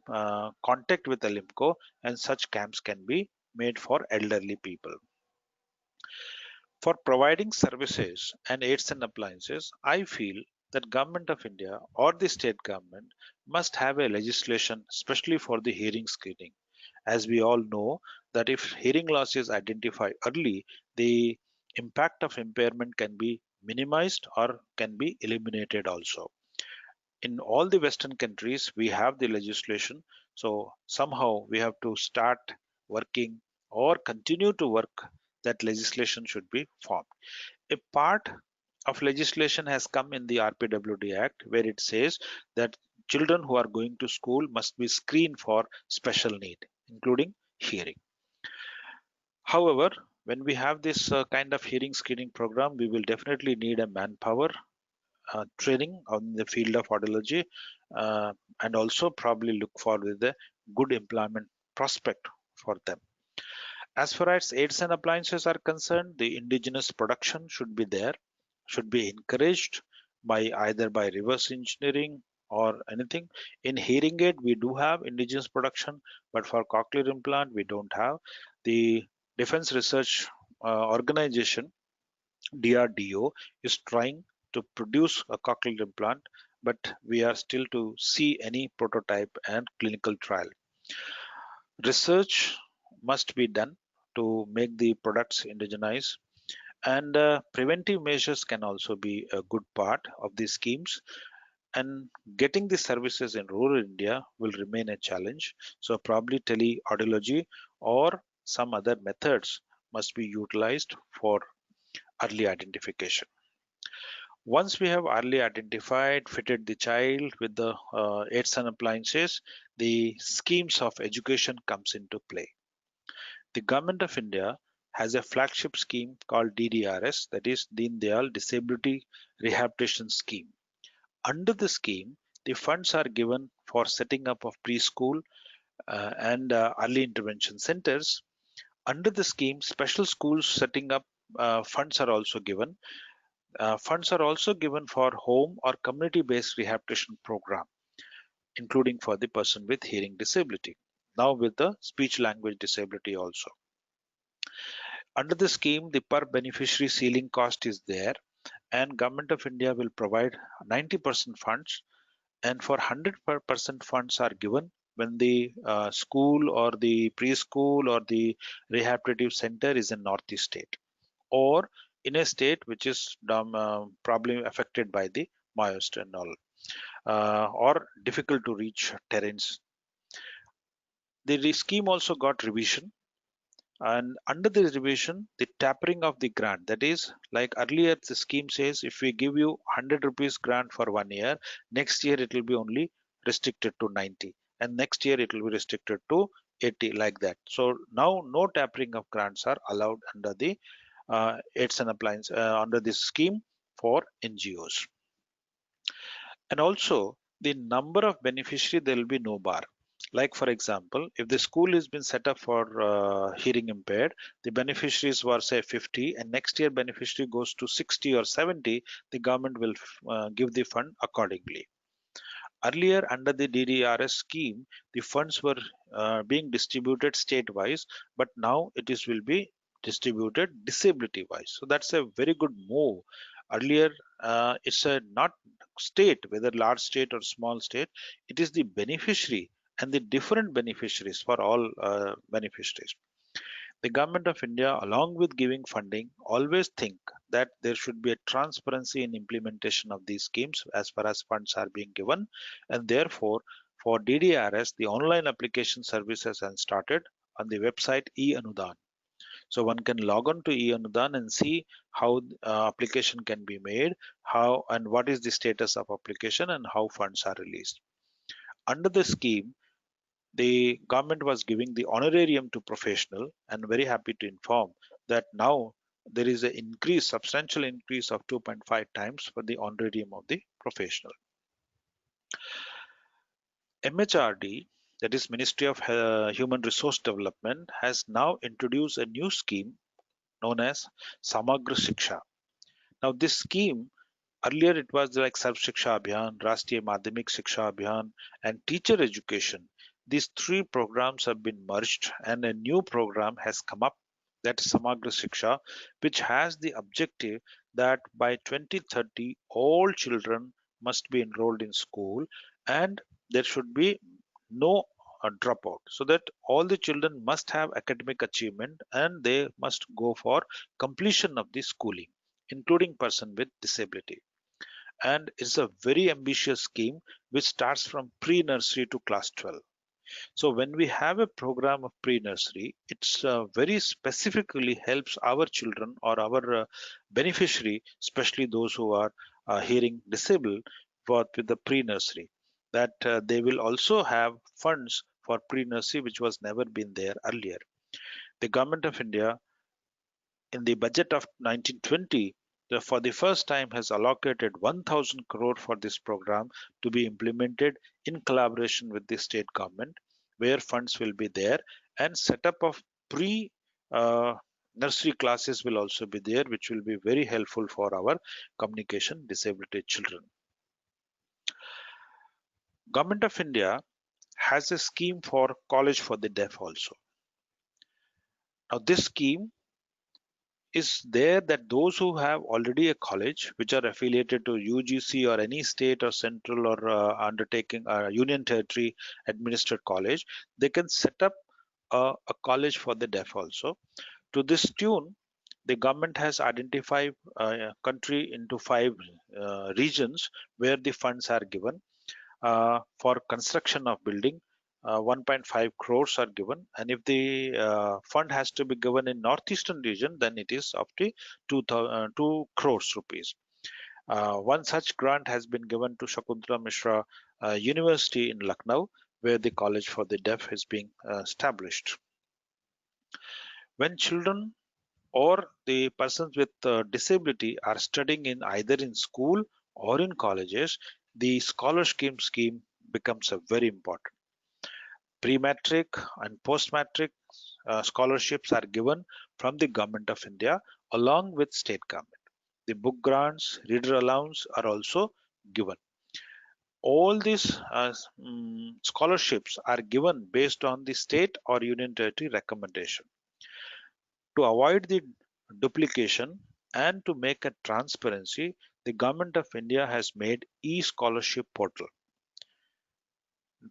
contact with Alimco, and such camps can be made for elderly people. For providing services and aids and appliances, I feel that Government of India or the state government must have a legislation especially for the hearing screening. As we all know that if hearing loss is identified early, the impact of impairment can be minimized or can be eliminated also. In all the Western countries, we have the legislation, so somehow we have to start working or continue to work that legislation should be formed. A part of legislation has come in the RPWD Act, where it says that children who are going to school must be screened for special need, including hearing. However, when we have this kind of hearing screening program, we will definitely need a manpower training on the field of audiology, and also probably look for the good employment prospect for them. As far as aids and appliances are concerned, the indigenous production should be there, should be encouraged by either by reverse engineering or anything. In hearing aid, we do have indigenous production, but for cochlear implant, we don't have. The Defense Research Organization, DRDO, is trying to produce a cochlear implant, but we are still to see any prototype and clinical trial. Research must be done to make the products indigenize, and preventive measures can also be a good part of these schemes. And getting the services in rural India will remain a challenge. So probably teleaudiology or some other methods must be utilized for early identification. Once we have early identified, fitted the child with the aids and appliances, the schemes of education comes into play. The Government of India has a flagship scheme called DDRS, that is Deen Dayal Disability Rehabilitation Scheme. Under the scheme, the funds are given for setting up of preschool and early intervention centers. Under the scheme, special schools setting up funds are also given. Funds are also given for home or community-based rehabilitation program, including for the person with hearing disability. Now with the speech language disability also. Under the scheme, the per beneficiary ceiling cost is there, and Government of India will provide 90% funds, and for 100% funds are given when the school or the preschool or the rehabilitative center is in northeast state, or in a state which is probably affected by the Vayoshri and all, or difficult to reach terrains. The scheme also got revision, and under the revision, the tapering of the grant, that is, like earlier the scheme says, if we give you 100 rupees grant for 1 year, next year it will be only restricted to 90, and next year it will be restricted to 80, like that. So now no tapering of grants are allowed under the aids and appliance under this scheme for NGOs. And also the number of beneficiary, there will be no bar. Like for example, if the school has been set up for hearing impaired, the beneficiaries were say 50, and next year beneficiary goes to 60 or 70, the government will give the fund accordingly. Earlier, under the DDRS scheme, the funds were being distributed state-wise, but now it is will be distributed disability-wise. So that's a very good move. Earlier, it's a not state, whether large state or small state, it is the beneficiary and the different beneficiaries for all beneficiaries. The Government of India, along with giving funding, always think that there should be a transparency in implementation of these schemes as far as funds are being given, and therefore for DDRS, the online application services have started on the website e-Anudan. So one can log on to e-Anudan and see how application can be made, how and what is the status of application and how funds are released. Under the scheme, the government was giving the honorarium to professional, and very happy to inform that now there is an increase, substantial increase of 2.5 times for the honorarium of the professional. MHRD, that is Ministry of Human Resource Development, has now introduced a new scheme known as Samagra Shiksha. Now this scheme, earlier it was like Sarv Shiksha Abhiyan, Rashtriya Madhyamik Shiksha Abhiyan, and teacher education. These three programs have been merged, and a new program has come up, that's Samagra Shiksha, which has the objective that by 2030 all children must be enrolled in school, and there should be no dropout, so that all the children must have academic achievement and they must go for completion of the schooling, including person with disability. And it's a very ambitious scheme which starts from pre-nursery to class 12. So when we have a program of pre-nursery, it's very specifically helps our children or our beneficiary, especially those who are hearing disabled, with the pre-nursery, that they will also have funds for pre-nursery, which was never been there earlier. The Government of India, in the budget of 1920, for the first time has allocated 1000 crore for this program to be implemented in collaboration with the state government, where funds will be there, and setup of pre nursery classes will also be there, which will be very helpful for our communication disability children. Government of India has a scheme for college for the deaf also. Now this scheme is there that those who have already a college which are affiliated to UGC or any state or central or undertaking union territory administered college, they can set up a college for the deaf also. To this tune, the government has identified country into 5 regions where the funds are given for construction of building. 1.5 crores are given, and if the fund has to be given in northeastern region, then it is up to 2 crores rupees. One such grant has been given to Shakuntala Mishra University in Lucknow, where the college for the deaf is being established. When children or the persons with disability are studying in either in school or in colleges, the scholarship scheme becomes a very important. Pre-matric and post-matric scholarships are given from the Government of India along with state government. The book grants, reader allowance are also given. All these scholarships are given based on the state or union territory recommendation. To avoid the duplication and to make a transparency, the Government of India has made e-scholarship portal.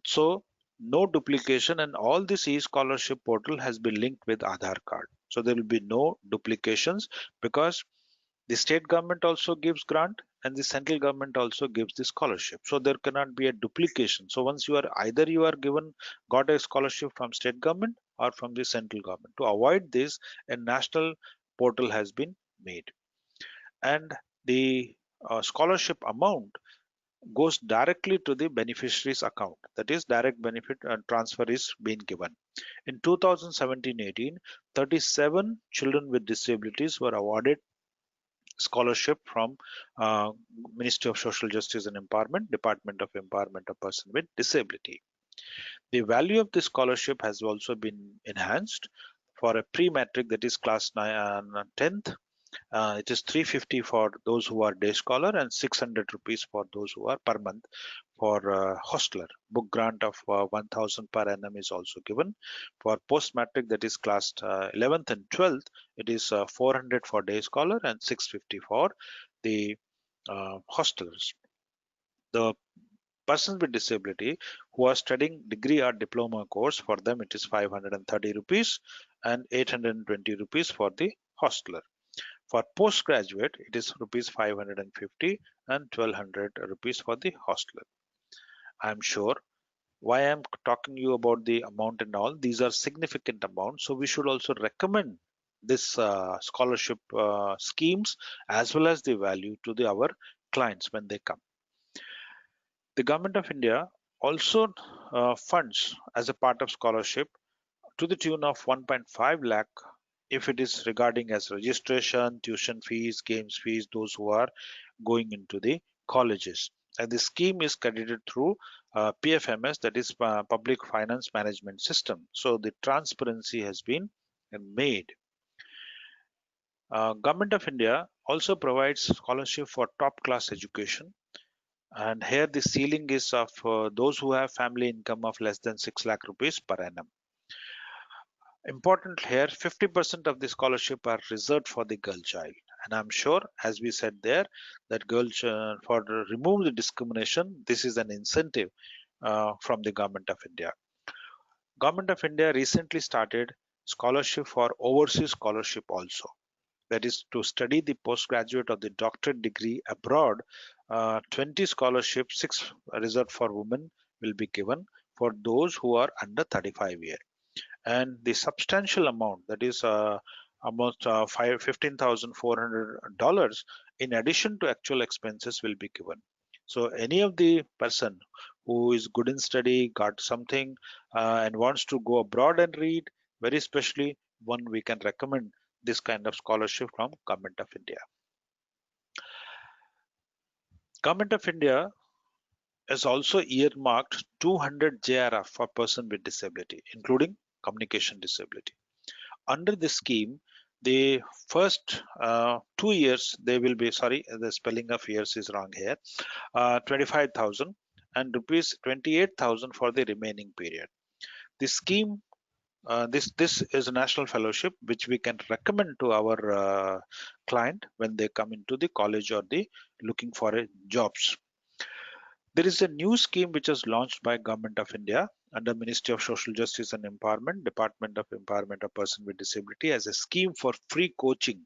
So no duplication, and all this e-scholarship portal has been linked with Aadhaar card. So there will be no duplications because the state government also gives grant and the central government also gives the scholarship. So there cannot be a duplication. So once you are got a scholarship from state government or from the central government. To avoid this, a national portal has been made. And the scholarship amount goes directly to the beneficiary's account. That is, direct benefit transfer is being given. In 2017-18, 37 children with disabilities were awarded scholarship from Ministry of Social Justice and Empowerment, Department of Empowerment of Person with Disability. The value of the scholarship has also been enhanced for a pre-matric, that is class 10th. It is 350 for those who are day scholar and 600 rupees for those who are per month for hostler. Book grant of 1000 per annum is also given. For post-matric, that is class 11th and 12th, it is 400 for day scholar and 650 for the hostelers. The persons with disability who are studying degree or diploma course, for them it is 530 rupees and 820 rupees for the hostler. For postgraduate, it is rupees 550 and 1200 rupees for the hostler. I am sure why I am talking you about the amount and all, these are significant amounts. So we should also recommend this scholarship schemes as well as the value to our clients when they come. The Government of India also funds as a part of scholarship to the tune of 1.5 lakh if it is regarding as registration, tuition fees, games fees, those who are going into the colleges. And the scheme is credited through PFMS, that is Public Finance Management System. So the transparency has been made. Government of India also provides scholarship for top class education. And here the ceiling is of those who have family income of less than 6 lakh rupees per annum. Important here, 50% of the scholarship are reserved for the girl child. And I'm sure, as we said there, that for remove the discrimination, this is an incentive from the Government of India. Government of India recently started scholarship for overseas scholarship also. That is to study the postgraduate or the doctorate degree abroad. 20 scholarships, 6 reserved for women will be given for those who are under 35 years. And the substantial amount, that is almost $15,400 in addition to actual expenses will be given. So any of the person who is good in study, got something and wants to go abroad and read, very especially one we can recommend this kind of scholarship from Government of India. Government of India has also earmarked 200 JRF for person with disability, including communication disability. under this scheme, the first 2 years they will be, sorry, the spelling of years is wrong here, 25,000 and rupees 28,000 for the remaining period. The scheme, this is a national fellowship which we can recommend to our client when they come into the college or the looking for a jobs. There is a new scheme which was launched by Government of India under Ministry of Social Justice and Empowerment, Department of Empowerment of Person with Disability, as a scheme for free coaching,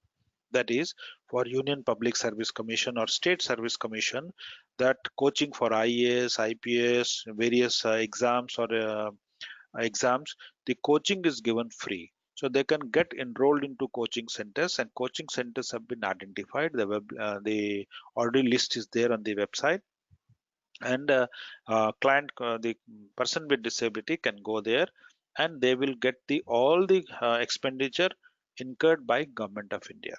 that is for Union Public Service Commission or State Service Commission, that coaching for IAS, IPS, various exams or exams, the coaching is given free. So they can get enrolled into coaching centers, and coaching centers have been identified. The already list is there on the website, and the person with disability can go there, and they will get the all the expenditure incurred by Government of India.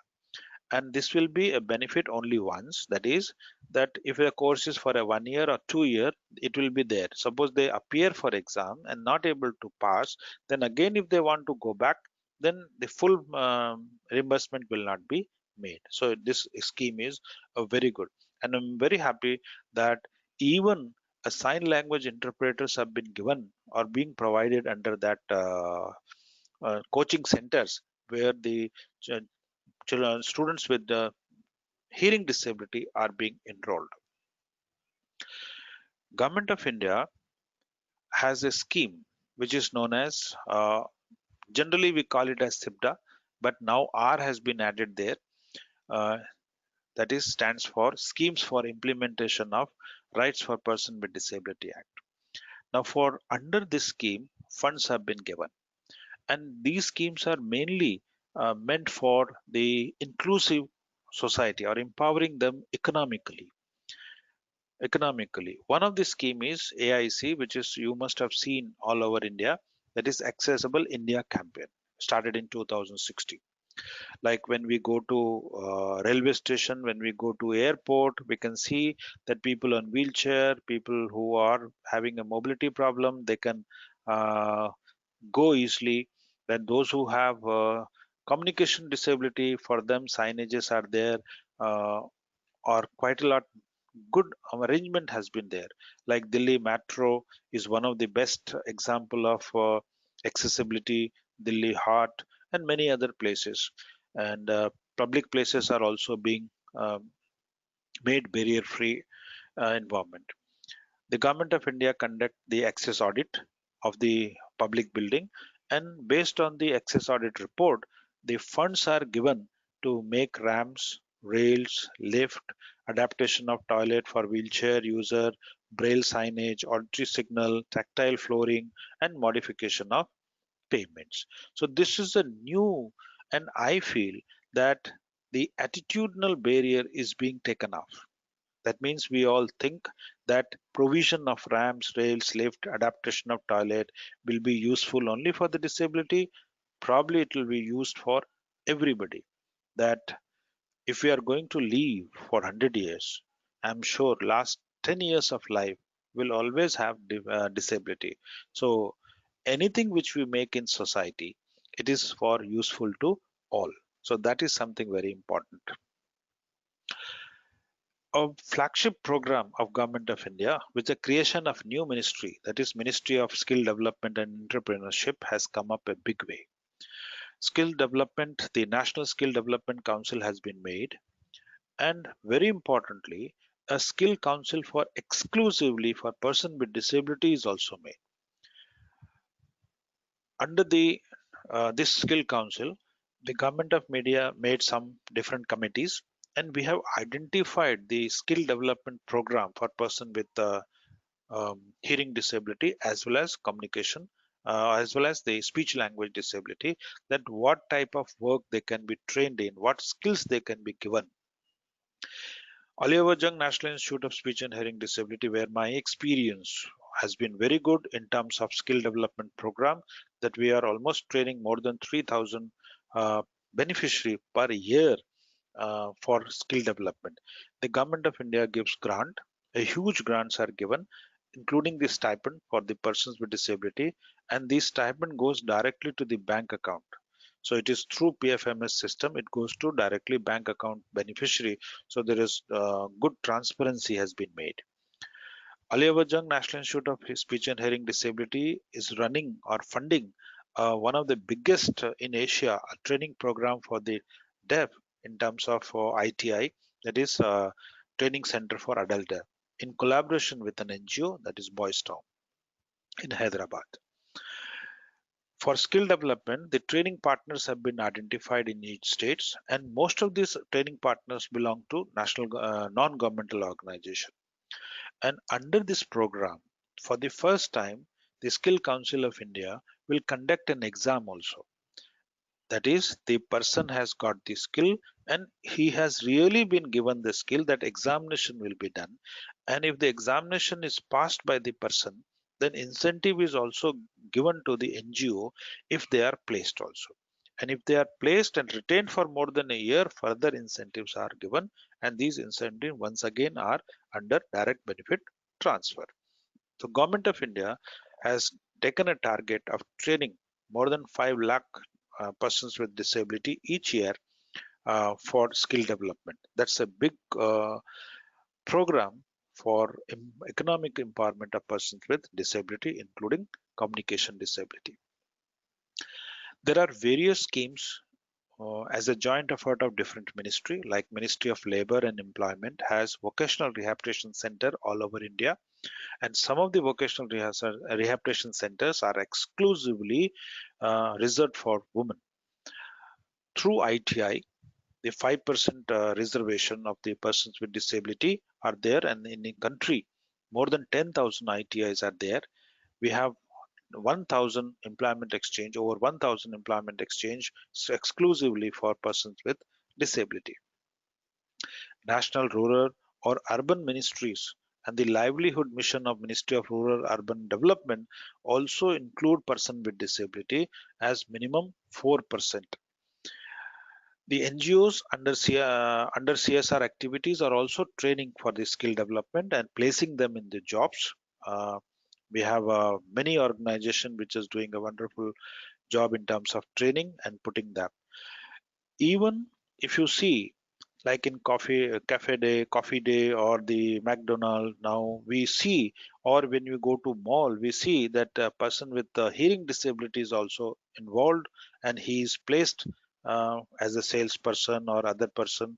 And this will be a benefit only once, that is that if a course is for a 1 year or 2 year, it will be there. Suppose they appear for exam and not able to pass, then again if they want to go back, then the full reimbursement will not be made. So this scheme is very good, and I'm very happy that even a sign language interpreters have been given or being provided under that coaching centers, where the children, students with hearing disability are being enrolled. Government of India has a scheme which is known as, generally we call it as SIPDA, but now R has been added there. Uh, that is stands for Schemes for Implementation of Rights for Person with Disability Act. Now, for under this scheme, funds have been given, and these schemes are mainly meant for the inclusive society or empowering them economically. One of the scheme is AIC, which is you must have seen all over India, that is Accessible India campaign, started in 2016. Like when we go to railway station, when we go to airport, we can see that people on wheelchair, people who are having a mobility problem, they can uh, go easily. Then those who have communication disability, for them signages are there, uh, or quite a lot good arrangement has been there. Like Delhi Metro is one of the best example of accessibility, Delhi Heart, and many other places. And public places are also being made barrier-free environment. The Government of India conduct the access audit of the public building, and based on the access audit report, the funds are given to make ramps, rails, lift, adaptation of toilet for wheelchair user, braille signage, auditory signal, tactile flooring, and modification of pavements. So this is a new, and I feel that the attitudinal barrier is being taken off. That means we all think that provision of ramps, rails, lift, adaptation of toilet will be useful only for the disability. Probably it will be used for everybody. That if we are going to live for 100 years, I'm sure last 10 years of life will always have disability. So anything which we make in society, it is for useful to all. So that is something very important. A flagship program of Government of India with the creation of new ministry, that is Ministry of Skill Development and Entrepreneurship, has come up a big way. Skill development, the National Skill Development Council has been made, and very importantly, a skill council for exclusively for person with disability is also made. Under the this skill council, the Government of India made some different committees, and we have identified the skill development program for person with hearing disability as well as communication, as well as the speech language disability, that what type of work they can be trained in, what skills they can be given. Oliver Jung National Institute of Speech and Hearing Disability, where my experience has been very good in terms of skill development program, that we are almost training more than 3,000 beneficiary per year for skill development. The Government of India gives grant, a huge grants are given, including the stipend for the persons with disability, and the stipend goes directly to the bank account. So it is through PFMS system, it goes to directly bank account beneficiary. So there is good transparency has been made. Aliwajang National Institute of Speech and Hearing Disability is running or funding one of the biggest in Asia training program for the deaf in terms of ITI, that is Training Center for Adult Deaf, in collaboration with an NGO, that is Boys Town in Hyderabad. For skill development, the training partners have been identified in each states, and most of these training partners belong to national non-governmental organization. And under this program, for the first time, the Skill Council of India will conduct an exam also. That is, the person has got the skill and he has really been given the skill, that examination will be done. And if the examination is passed by the person, then incentive is also given to the NGO if they are placed also. And if they are placed and retained for more than a year, further incentives are given. And these incentives once again are under direct benefit transfer. So Government of India has taken a target of training more than 5 lakh persons with disability each year for skill development. That's a big program for economic empowerment of persons with disability, including communication disability. There are various schemes as a joint effort of different ministry, like Ministry of Labor and Employment has vocational rehabilitation center all over India, and some of the vocational rehabilitation centers are exclusively reserved for women. Through ITI, the 5% reservation of the persons with disability are there, and in the country more than 10,000 ITIs are there. We have 1,000 employment exchange, over 1,000 employment exchange exclusively for persons with disability. National Rural or Urban Ministries and the livelihood mission of Ministry of Rural Urban Development also include person with disability as minimum 4%. The NGOs under CSR activities are also training for the skill development and placing them in the jobs. We have many organizations which is doing a wonderful job in terms of training and putting them. Even if you see, like in coffee day, or the McDonald, now we see, or when we go to mall, we see that a person with hearing disability is also involved, and he is placed as a salesperson or other person,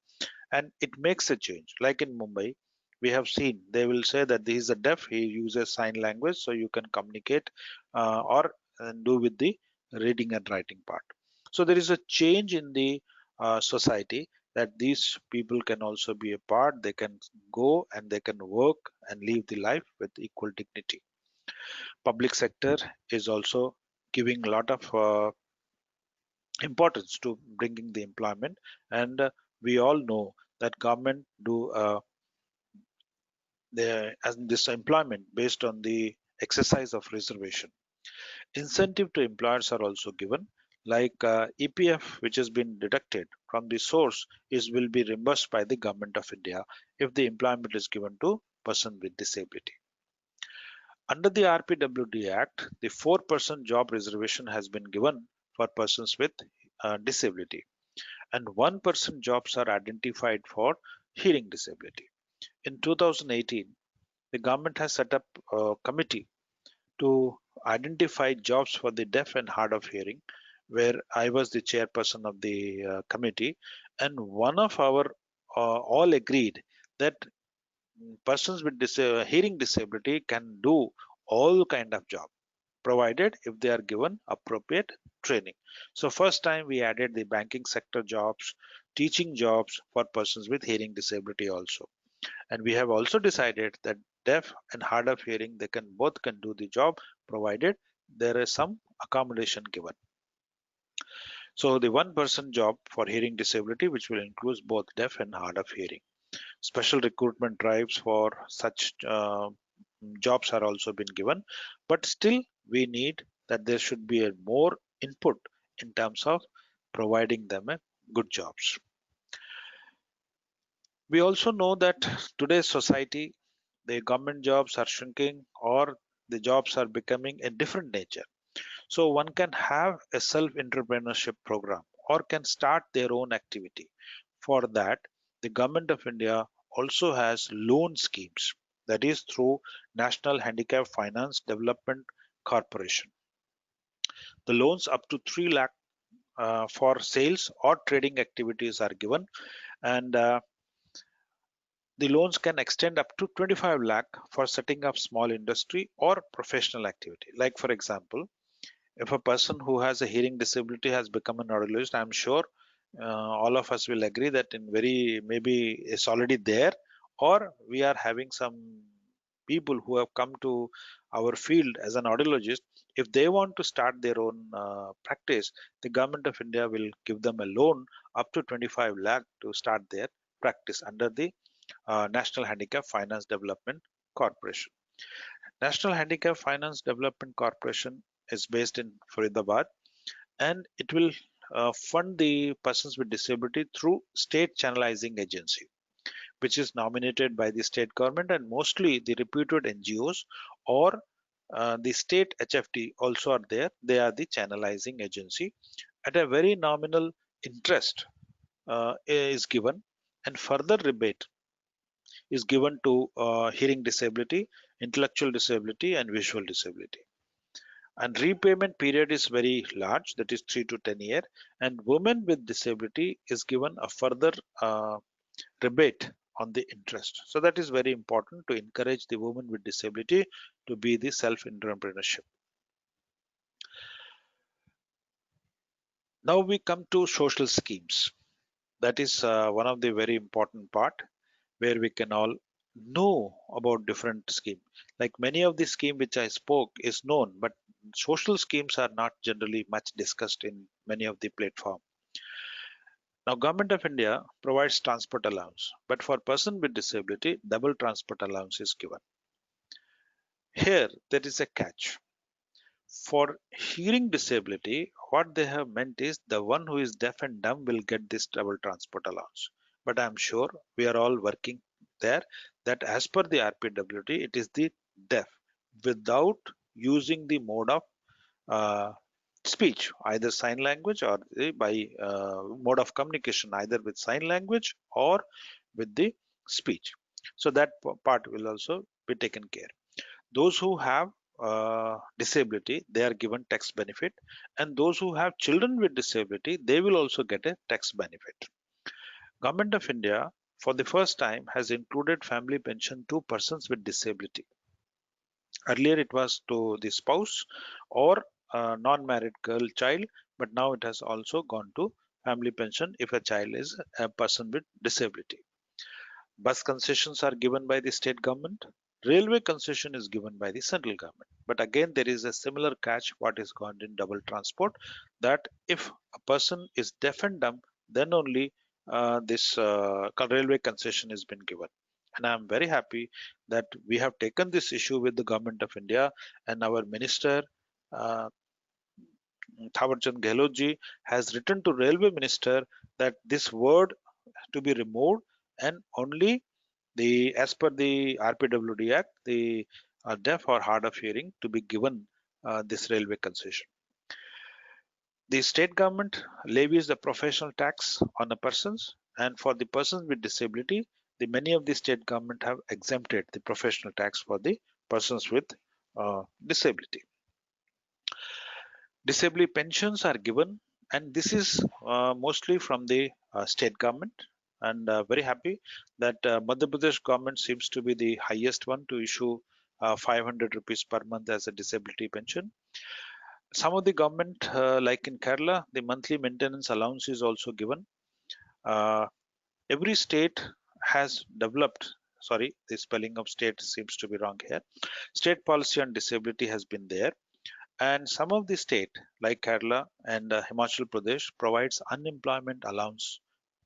and it makes a change. Like in Mumbai, we have seen they will say that he is a deaf, he uses sign language, so you can communicate or do with the reading and writing part. So there is a change in the society, that these people can also be a part, they can go and they can work and live the life with equal dignity. Public sector is also giving a lot of importance to bringing the employment, and we all know that government do this employment based on the exercise of reservation. Incentive to employers are also given, like EPF, which has been deducted from the source, will be reimbursed by the Government of India if the employment is given to person with disability. Under the RPWD Act, the 4% job reservation has been given for persons with disability, and 1% jobs are identified for hearing disability. In 2018, the government has set up a committee to identify jobs for the deaf and hard of hearing, where I was the chairperson of the committee, and one of our all agreed that persons with hearing disability can do all kind of job, provided if they are given appropriate training. So first time we added the banking sector jobs, teaching jobs for persons with hearing disability also. And we have also decided that deaf and hard of hearing, they can both can do the job, provided there is some accommodation given. So the 1% job for hearing disability, which will include both deaf and hard of hearing. Special recruitment drives for such jobs are also been given, but still we need that there should be a more input in terms of providing them a good jobs. We also know that today's society, the government jobs are shrinking, or the jobs are becoming a different nature. So one can have a self-entrepreneurship program or can start their own activity. For that, the Government of India also has loan schemes, that is through National Handicap Finance Development Corporation. The loans up to 3 lakh for sales or trading activities are given, and the loans can extend up to 25 lakh for setting up small industry or professional activity. Like for example, if a person who has a hearing disability has become an audiologist, I'm sure all of us will agree that in very maybe it's already there, or we are having some people who have come to our field as an audiologist. If they want to start their own practice, the Government of India will give them a loan up to 25 lakh to start their practice under the National Handicap Finance Development Corporation. National Handicap Finance Development Corporation is based in Faridabad, and it will fund the persons with disability through state channelizing agency, which is nominated by the state government, and mostly the reputed NGOs or the state HFD also are there. They are the channelizing agency at a very nominal interest is given, and further rebate is given to hearing disability, intellectual disability, and visual disability. And repayment period is very large, that is 3 to 10 years. And women with disability is given a further rebate on the interest. So that is very important to encourage the women with disability to be the self-entrepreneurship. Now we come to social schemes. That is one of the very important part where we can all know about different scheme. Like many of the scheme which I spoke is known, but social schemes are not generally much discussed in many of the platform. Now, Government of India provides transport allowance, but for person with disability, double transport allowance is given. Here, there is a catch. For hearing disability, what they have meant is the one who is deaf and dumb will get this double transport allowance. But I'm sure we are all working there that as per the RPWD, it is the deaf without using the mode of speech, either sign language or by mode of communication, either with sign language or with the speech. So that part will also be taken care. Those who have disability, they are given tax benefit, and those who have children with disability, they will also get a tax benefit. Government of India for the first time has included family pension to persons with disability. Earlier it was to the spouse or non-married girl child, but now it has also gone to family pension if a child is a person with disability. Bus concessions are given by the state government. Railway concession is given by the central government. But again, there is a similar catch what is gone in double transport, that if a person is deaf and dumb, then only this railway concession has been given. And I'm very happy that we have taken this issue with the Government of India, and our minister uh, Thawarchand Gehlot ji has written to Railway Minister that this word to be removed, and only the as per the RPWD Act, the deaf or hard of hearing to be given this railway concession. The state government levies the professional tax on the persons, and for the persons with disability, the many of the state government have exempted the professional tax for the persons with disability. Disability pensions are given, and this is mostly from the state government. And very happy that Madhya Pradesh government seems to be the highest one to issue 500 rupees per month as a disability pension. Some of the government, like in Kerala, the monthly maintenance allowance is also given. Uh, every state has developed, sorry, the spelling of state seems to be wrong here. State policy on disability has been there, and some of the state like Kerala and Himachal Pradesh provides unemployment allowance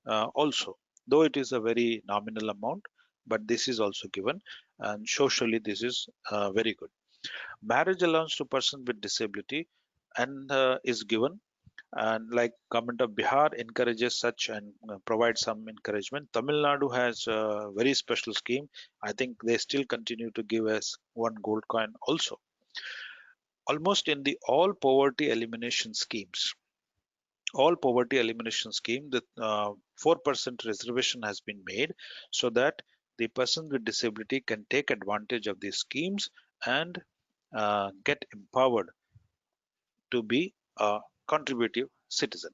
also, though it is a very nominal amount, but this is also given, and socially this is very good. Marriage allowance to person with disability and is given, and like government of Bihar encourages such and provides some encouragement. Tamil Nadu has a very special scheme. I think they still continue to give us one gold coin also. almost in the all poverty elimination schemes. All poverty elimination scheme, the 4% reservation has been made so that the person with disability can take advantage of these schemes and get empowered to be a contributive citizen.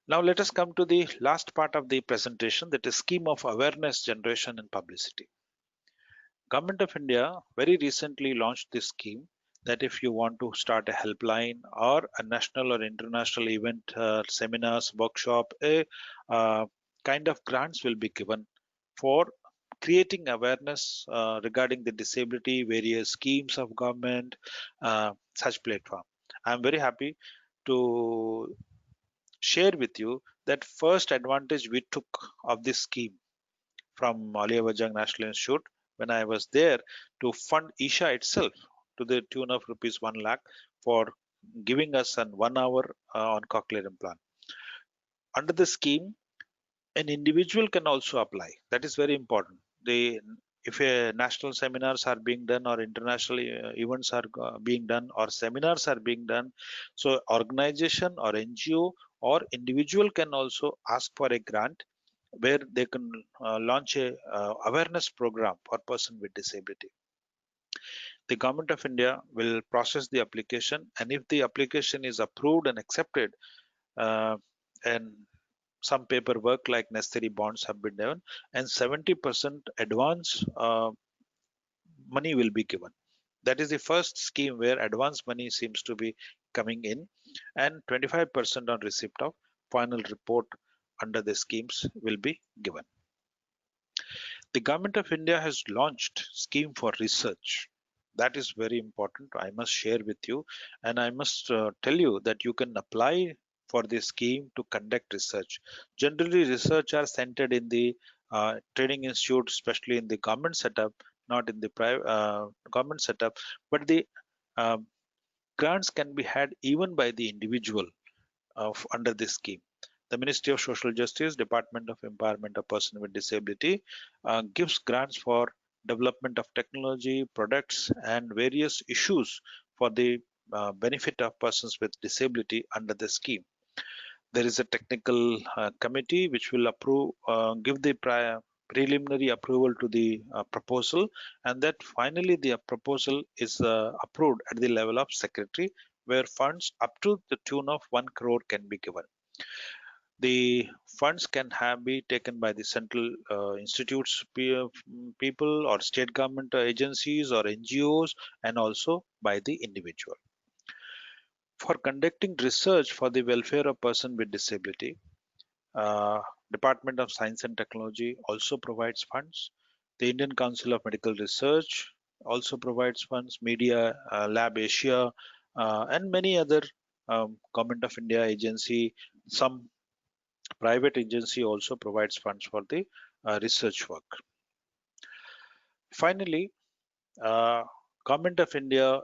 Now let us come to the last part of the presentation, that is scheme of awareness generation and publicity. Government of India very recently launched this scheme that if you want to start a helpline or a national or international event, seminars, workshop, a kind of grants will be given for creating awareness regarding the disability, various schemes of government, such platform. I'm very happy to share with you that first advantage we took of this scheme from AYJNISHD National Institute when I was there to fund ISHA itself to the tune of rupees 1 lakh for giving us an 1 hour on cochlear implant. Under the scheme, an individual can also apply. That is very important. If national seminars are being done or international events are being done or seminars are being done, so organization or NGO or individual can also ask for a grant where they can launch a awareness program for person with disability. The government of India will process the application, and if the application is approved and accepted, and some paperwork like necessary bonds have been done, and 70% advance money will be given. That is the first scheme where advance money seems to be coming in, and 25% on receipt of final report under the schemes will be given. The government of India has launched scheme for research. That is very important. I must share with you, and I must tell you that you can apply for this scheme to conduct research. Generally, research are centered in the training institute, especially in the government setup, not in the private government setup. But the uh, grants can be had even by the individual under this scheme. The Ministry of Social Justice, Department of Empowerment of Persons with Disability gives grants for development of technology, products, and various issues for the benefit of persons with disability under the scheme. There is a technical committee which will approve, give the preliminary approval to the proposal, and that finally the proposal is approved at the level of secretary, where funds up to the tune of 1 crore can be given. The funds can be taken by the central institutes people or state government agencies or NGOs, and also by the individual. For conducting research for the welfare of person with disability, Department of Science and Technology also provides funds. The Indian Council of Medical Research also provides funds. Media Lab Asia and many other Government of India agency, some private agency also provides funds for the research work. Finally, Government of India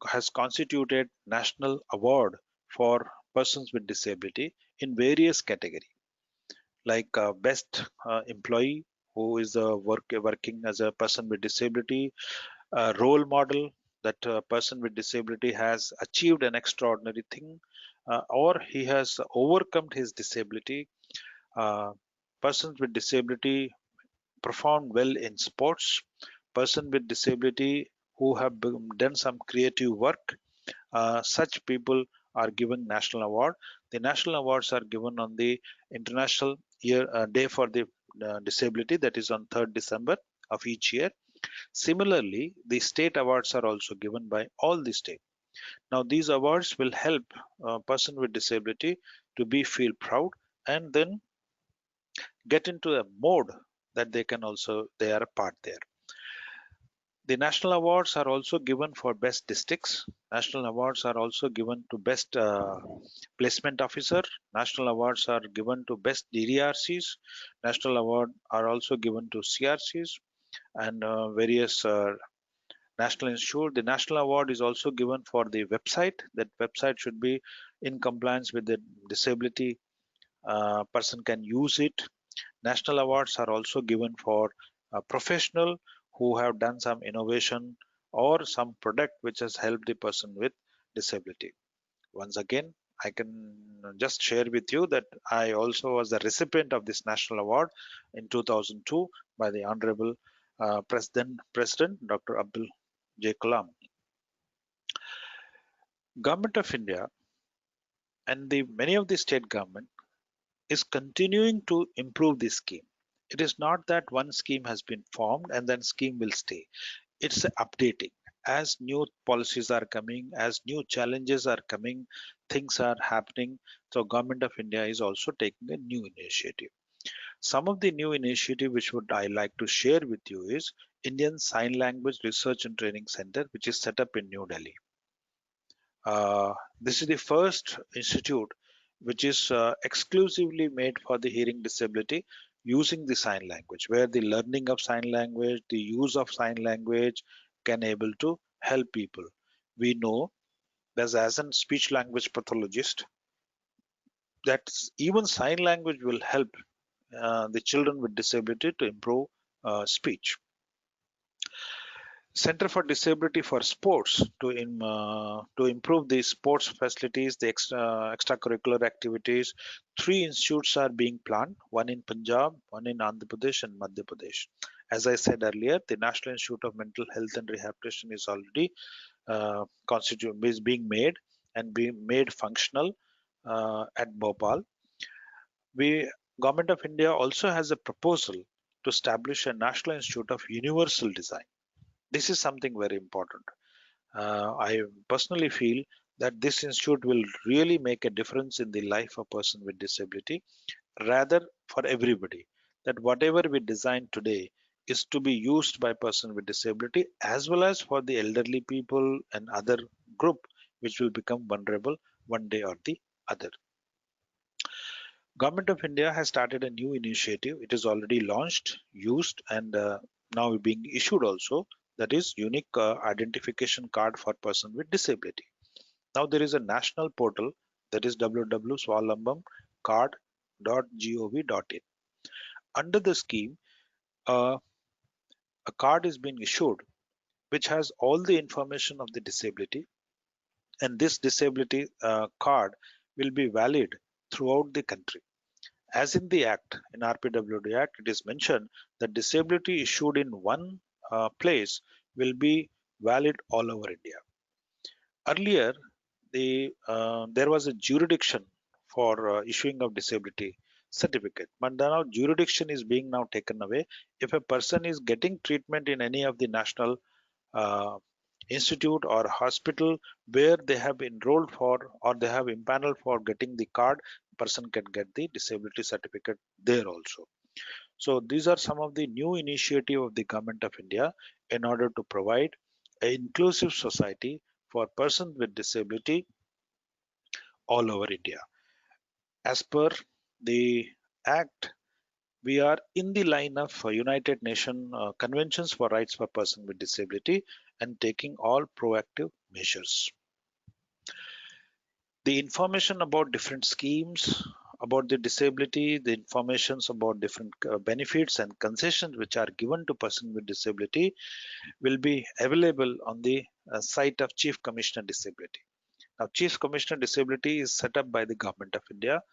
has constituted national award for persons with disability in various categories, like best employee who is working as a person with disability, role model, that a person with disability has achieved an extraordinary thing, or he has overcome his disability. Persons with disability performed well in sports. Person with disability who have done some creative work, such people are given national award. The national awards are given on the international day for the disability, that is on 3rd December of each year. Similarly, the state awards are also given by all the state. Now these awards will help a person with disability to feel proud, and then get into a mode that they are a part there. The national awards are also given for best districts. National awards are also given to best placement officer. National awards are given to best DDRCs. National award are also given to CRCs and various national institute. The national award is also given for the website. That website should be in compliance with the disability person can use it. National awards are also given for a professional who have done some innovation or some product which has helped the person with disability. Once again, I can just share with you that I also was the recipient of this national award in 2002 by the Honorable President Dr. Abdul J. Kalam. Government of India and many of the state government is continuing to improve this scheme. It is not that one scheme has been formed and then scheme will stay. It's updating. As new policies are coming, as new challenges are coming, things are happening. So Government of India is also taking a new initiative. Some of the new initiative which would I like to share with you is Indian Sign Language Research and Training Center, which is set up in New Delhi. This is the first institute which is exclusively made for the hearing disability using the sign language, where the learning of sign language, the use of sign language can able to help people. We know that as a speech language pathologist, that even sign language will help the children with disability to improve speech. Center for Disability for Sports to improve the sports facilities, the extracurricular activities. 3 institutes are being planned, one in Punjab, one in Andhra Pradesh and Madhya Pradesh. As I said earlier, the National Institute of Mental Health and Rehabilitation is already is being made and being made functional at Bhopal. Government of India also has a proposal to establish a National Institute of Universal Design. This is something very important. I personally feel that this institute will really make a difference in the life of a person with disability, rather for everybody. That whatever we design today is to be used by person with disability as well as for the elderly people and other group which will become vulnerable one day or the other. Government of India has started a new initiative. It is already launched, used, and now being issued also. That is unique identification card for person with disability. Now there is a national portal, that is www.swalambamcard.gov.in. Under the scheme, a card is being issued which has all the information of the disability, and this disability card will be valid throughout the country. As in the Act, in RPWD Act, it is mentioned that disability issued in one place will be valid all over India. Earlier, there was a jurisdiction for issuing of disability certificate, but now jurisdiction is being now taken away. If a person is getting treatment in any of the national uh, institute or hospital where they have enrolled for or they have impaneled for getting the card, person can get the disability certificate there also. So these are some of the new initiative of the Government of India in order to provide an inclusive society for persons with disability all over India. As per the Act, we are in the line of United Nations Conventions for Rights for Persons with Disability and taking all proactive measures. The information about different schemes about the disability, the informations about different benefits and concessions which are given to person with disability will be available on the site of Chief Commissioner Disability. Now, Chief Commissioner Disability is set up by the Government of India.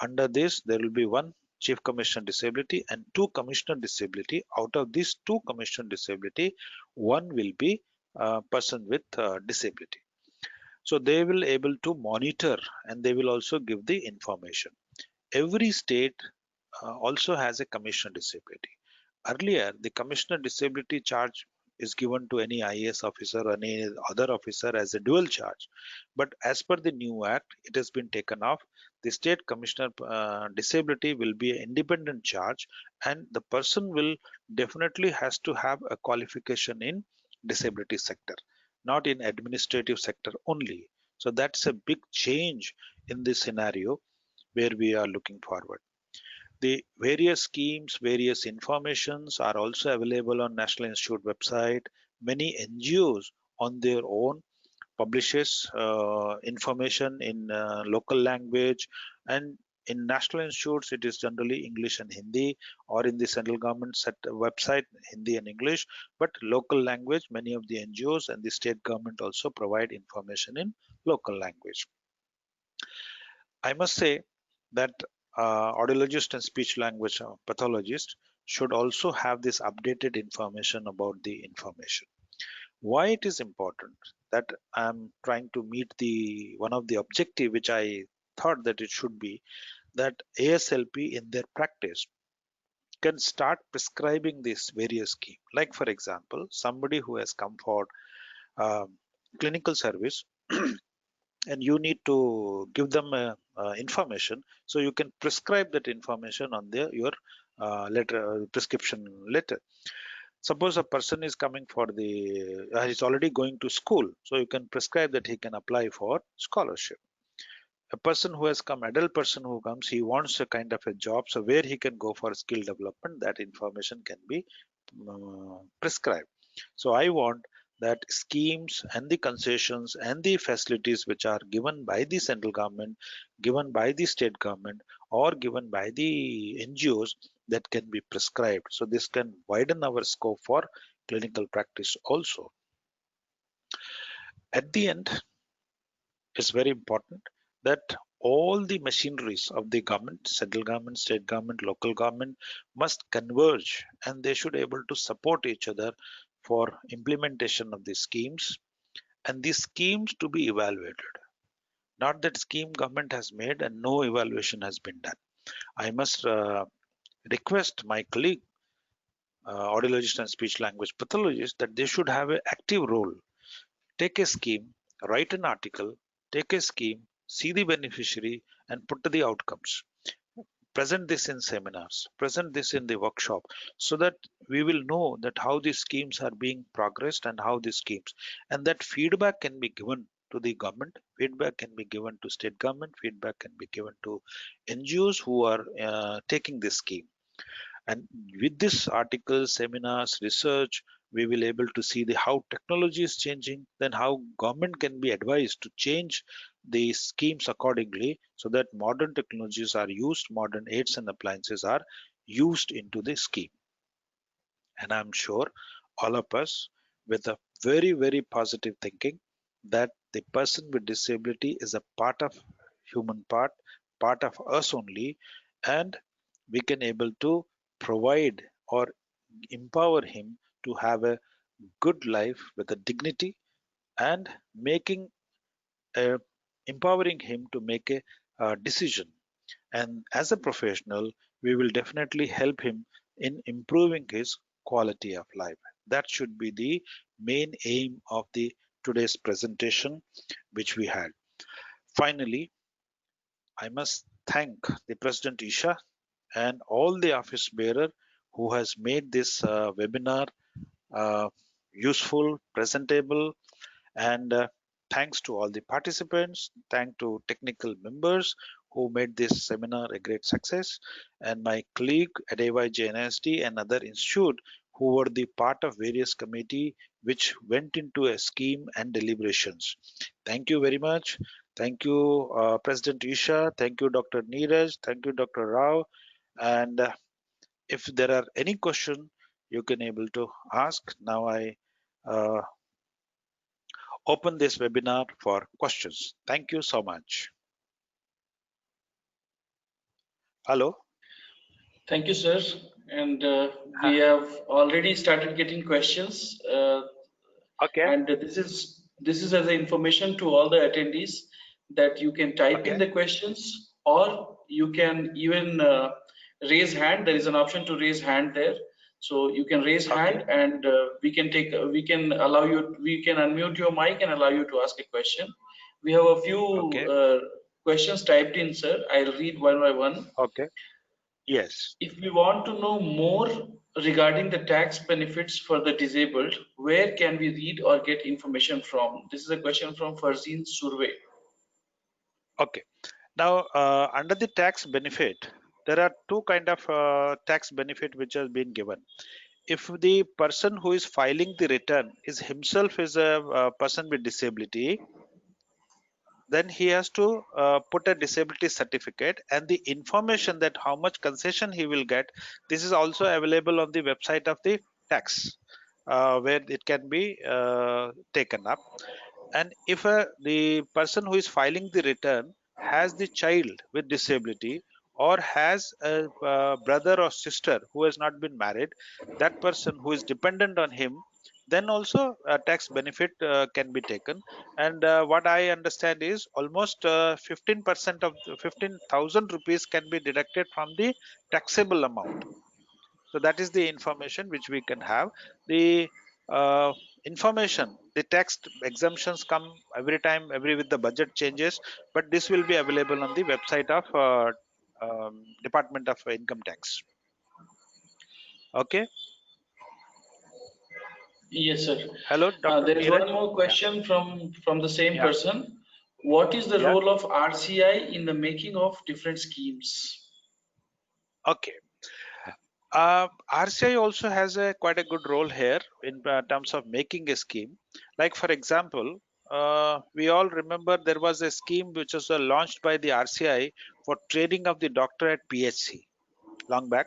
Under this, there will be one Chief Commissioner Disability and 2 Commissioner Disability. Out of these 2 Commissioner Disability, one will be a person with disability. So they will able to monitor and they will also give the information. Every state also has a Commissioner Disability. Earlier, the Commissioner Disability charge is given to any IAS officer or any other officer as a dual charge. But as per the new act, it has been taken off. The state commissioner disability will be an independent charge, and the person will definitely has to have a qualification in disability sector, not in administrative sector only. So that's a big change in this scenario where we are looking forward. The various schemes, various informations are also available on National Institute website. Many NGOs on their own publishes information in local language, and In national institutes, it is generally English and Hindi, or in the central government set website, Hindi and English. But local language, many of the NGOs and the state government also provide information in local language. I must say that audiologist and speech language pathologist should also have this updated information about the information. Why it is important? That I'm trying to meet the one of the objective which I thought that it should be, that ASLP in their practice can start prescribing this various scheme. Like for example, somebody who has come for clinical service and you need to give them information, so you can prescribe that information on your letter, prescription letter. Suppose a person is coming for the he's already going to school, so you can prescribe that he can apply for scholarship. A person who has come, adult person who comes, he wants a kind of a job, so where he can go for skill development, that information can be prescribed. So I want that schemes and the concessions and the facilities which are given by the central government, given by the state government, or given by the NGOs, that can be prescribed. So this can widen our scope for clinical practice also. At the end, it's very important that all the machineries of the government, central government, state government, local government, must converge, and they should able to support each other for implementation of the schemes, and these schemes to be evaluated. Not that scheme government has made and no evaluation has been done. I must request my colleague, audiologist and speech language pathologist, that they should have an active role. Take a scheme, write an article, take a scheme, see the beneficiary, and put the outcomes. Present this in seminars, present this in the workshop, so that we will know that how these schemes are being progressed and how these schemes, and that feedback can be given to the government, feedback can be given to state government, feedback can be given to NGOs who are taking this scheme. And with this article, seminars, research, we will able to see the how technology is changing, then how government can be advised to change the schemes accordingly, so that modern technologies are used, modern aids and appliances are used into the scheme. And I'm sure all of us, with a very, very positive thinking, that the person with disability is a part of human part of us only, and we can able to provide or empower him to have a good life with a dignity, and making empowering him to make a decision. And as a professional, we will definitely help him in improving his quality of life. That should be the main aim of the today's presentation which we had. Finally, I must thank the President ISHA and all the office bearer who has made this webinar uh, useful, presentable, and thanks to all the participants, thanks to technical members who made this seminar a great success, and my colleague at AYJNISD and other institute who were the part of various committee which went into a scheme and deliberations. Thank you very much. Thank you, President Isha. Thank you, Dr. Niraj. Thank you, Dr. Rao. And if there are any question, you can able to ask. Now I uh, open this webinar for questions. Thank you so much. Hello. Thank you, sir. And we Huh. have already started getting questions. Okay. And this is as an information to all the attendees that you can type in Okay. the questions, or you can even raise hand. There is an option to raise hand there, so you can raise Okay. hand, and we can allow you, we can unmute your mic and allow you to ask a question. We have a few Okay. questions typed in, sir. I'll read one by one. Okay. Yes. If we want to know more regarding the tax benefits for the disabled, where can we read or get information from? This is a question from Farzeen Survey. Okay. Now, under the tax benefit, there are two kind of tax benefit which has been given. If the person who is filing the return is himself is a person with disability, then he has to put a disability certificate, and the information that how much concession he will get, this is also available on the website of the tax, where it can be taken up. And if the person who is filing the return has the child with disability, or has a brother or sister who has not been married, that person who is dependent on him, then also a tax benefit can be taken. And what I understand is almost 15% of 15,000 rupees can be deducted from the taxable amount. So that is the information which we can have. The information, the text exemptions come every time, every with the budget changes, but this will be available on the website of Department of Income Tax. Okay. Yes, sir. Hello, Dr. There is Niraj. one more Yeah. question from the same Yeah. person. What is the Yeah. role of RCI in the making of different schemes? Okay. RCI also has a quite a good role here in terms of making a scheme. Like for example, we all remember there was a scheme which was launched by the RCI for training of the doctor at PHC long back.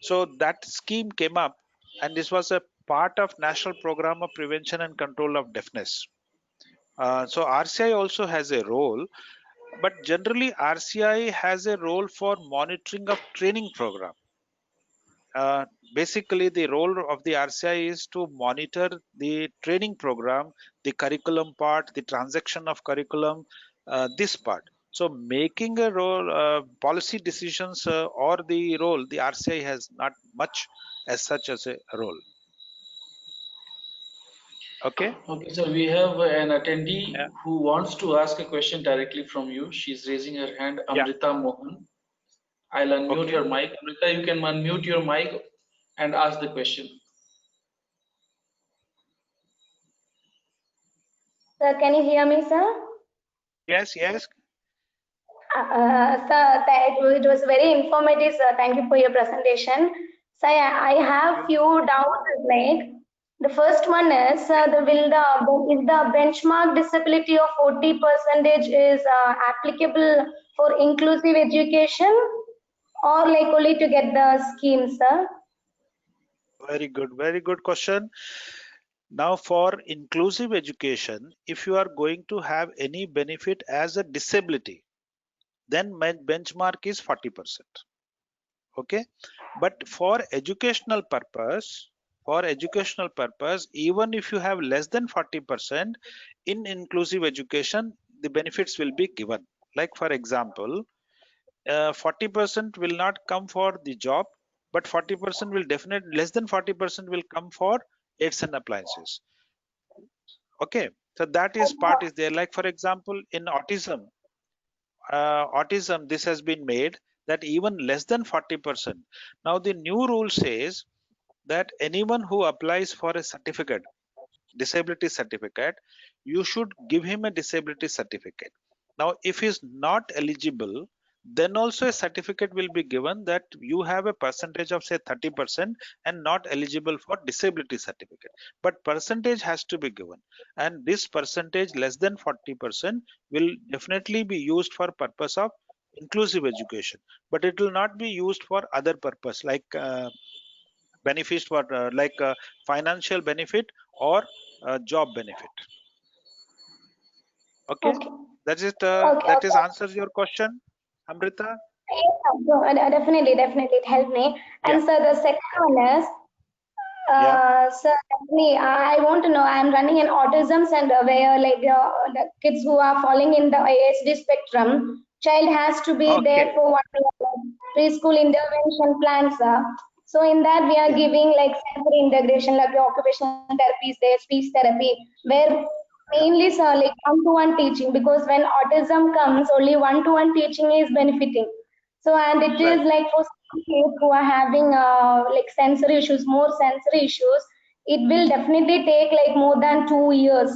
So that scheme came up, and this was a part of National Program of Prevention and Control of Deafness. So RCI also has a role, but generally RCI has a role for monitoring of training program. Basically, the role of the RCI is to monitor the training program, the curriculum part, the transaction of curriculum, this part. So making a role, policy decisions or the role, the RCI has not much as such as a role. Okay. Okay, so we have an attendee Yeah. who wants to ask a question directly from you. She's raising her hand, Yeah. Amrita Mohan. I'll unmute Okay. your mic. Amrita, you can unmute your mic and ask the question. Sir, can you hear me, sir? Yes. Yes. Sir, it was very informative, sir. Thank you for your presentation. Sir, I Thank have you. few doubts. Like the first one is, is the benchmark disability of 40% is applicable for inclusive education, or like only to get the scheme, sir? Very good. Very good question. Now, for inclusive education, if you are going to have any benefit as a disability, then benchmark is 40%. Okay, but for educational purpose, even if you have less than 40% in inclusive education, the benefits will be given. Like for example, 40% will not come for the job, but 40% will definitely, less than 40% will come for aids and appliances. Okay, so that is part is there. Like for example, in autism, this has been made that even less than 40%. Now the new rule says that anyone who applies for a certificate, disability certificate, you should give him a disability certificate. Now if he is not eligible, then also a certificate will be given that you have a percentage of say 30% and not eligible for disability certificate, but percentage has to be given, and this percentage less than 40% will definitely be used for purpose of inclusive education, but it will not be used for other purpose like benefits for financial benefit or job benefit. Okay, Okay. that is Okay. that is Okay. answers your question, Amrita. Yeah, no, definitely, it helped me. Yeah. And so the second one is, Yeah. sir, me, I want to know. I'm running an autism center where like the kids who are falling in the ASD spectrum, child has to be there Okay. for 1 year, like, preschool intervention plans. So in that we are Yeah. giving like sensory integration, like the occupational therapies, there speech therapy, where Yeah. mainly sir like one-to-one teaching, because when autism comes, only one-to-one teaching is benefiting. So, and it is Right. like for some kids who are having like sensory issues, more sensory issues, it will definitely take like more than two Right. years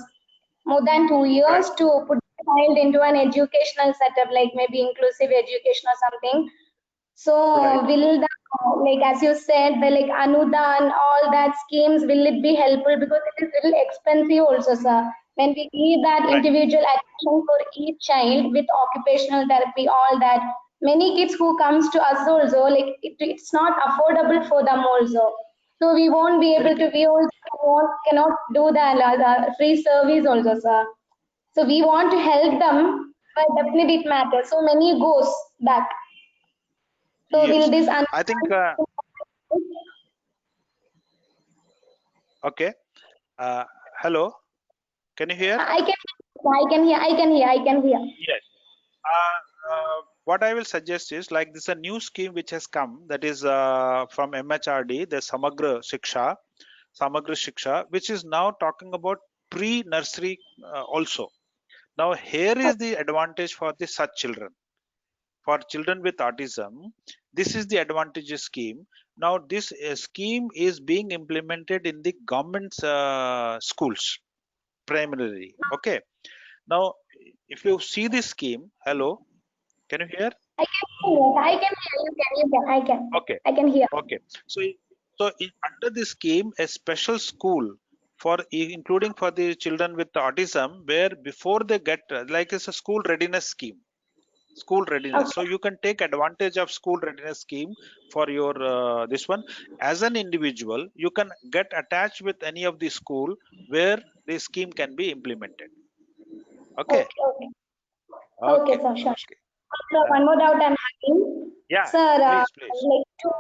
to put the child into an educational setup, like maybe inclusive education or something. Right. So, will the like as you said, the like Anudan, all that schemes, will it be helpful, because it is little expensive also, sir? when we give that Right. individual attention for each child with occupational therapy, all that. Many kids who comes to us also, like it's not affordable for them also. So we won't be Very able to, correct. we also cannot do the free service also, sir. So we want to help them, but definitely it matters. So many goes back. So Yes. will this I think, okay. Uh, Hello. Can you hear? I can hear. Yes. What I will suggest is like this a new scheme which has come, that is from MHRD, the Samagra Shiksha, which is now talking about pre-nursery also. Now here is the advantage for the such children. For children with autism, this is the advantageous scheme. Now this scheme is being implemented in the government schools primarily. Okay. Now if you see this scheme, hello, can you hear? I can hear you. Okay. I can hear. Okay. So, under this scheme, a special school for including for the children with autism, where before they get like it's a school readiness scheme. School readiness. Okay. So you can take advantage of school readiness scheme for your this one. As an individual, you can get attached with any of the school where the scheme can be implemented. Okay. Okay. Okay. Okay, Okay. sir. Sure. Okay. So Uh, one more doubt I'm having. yeah. Sir, Please, please. like to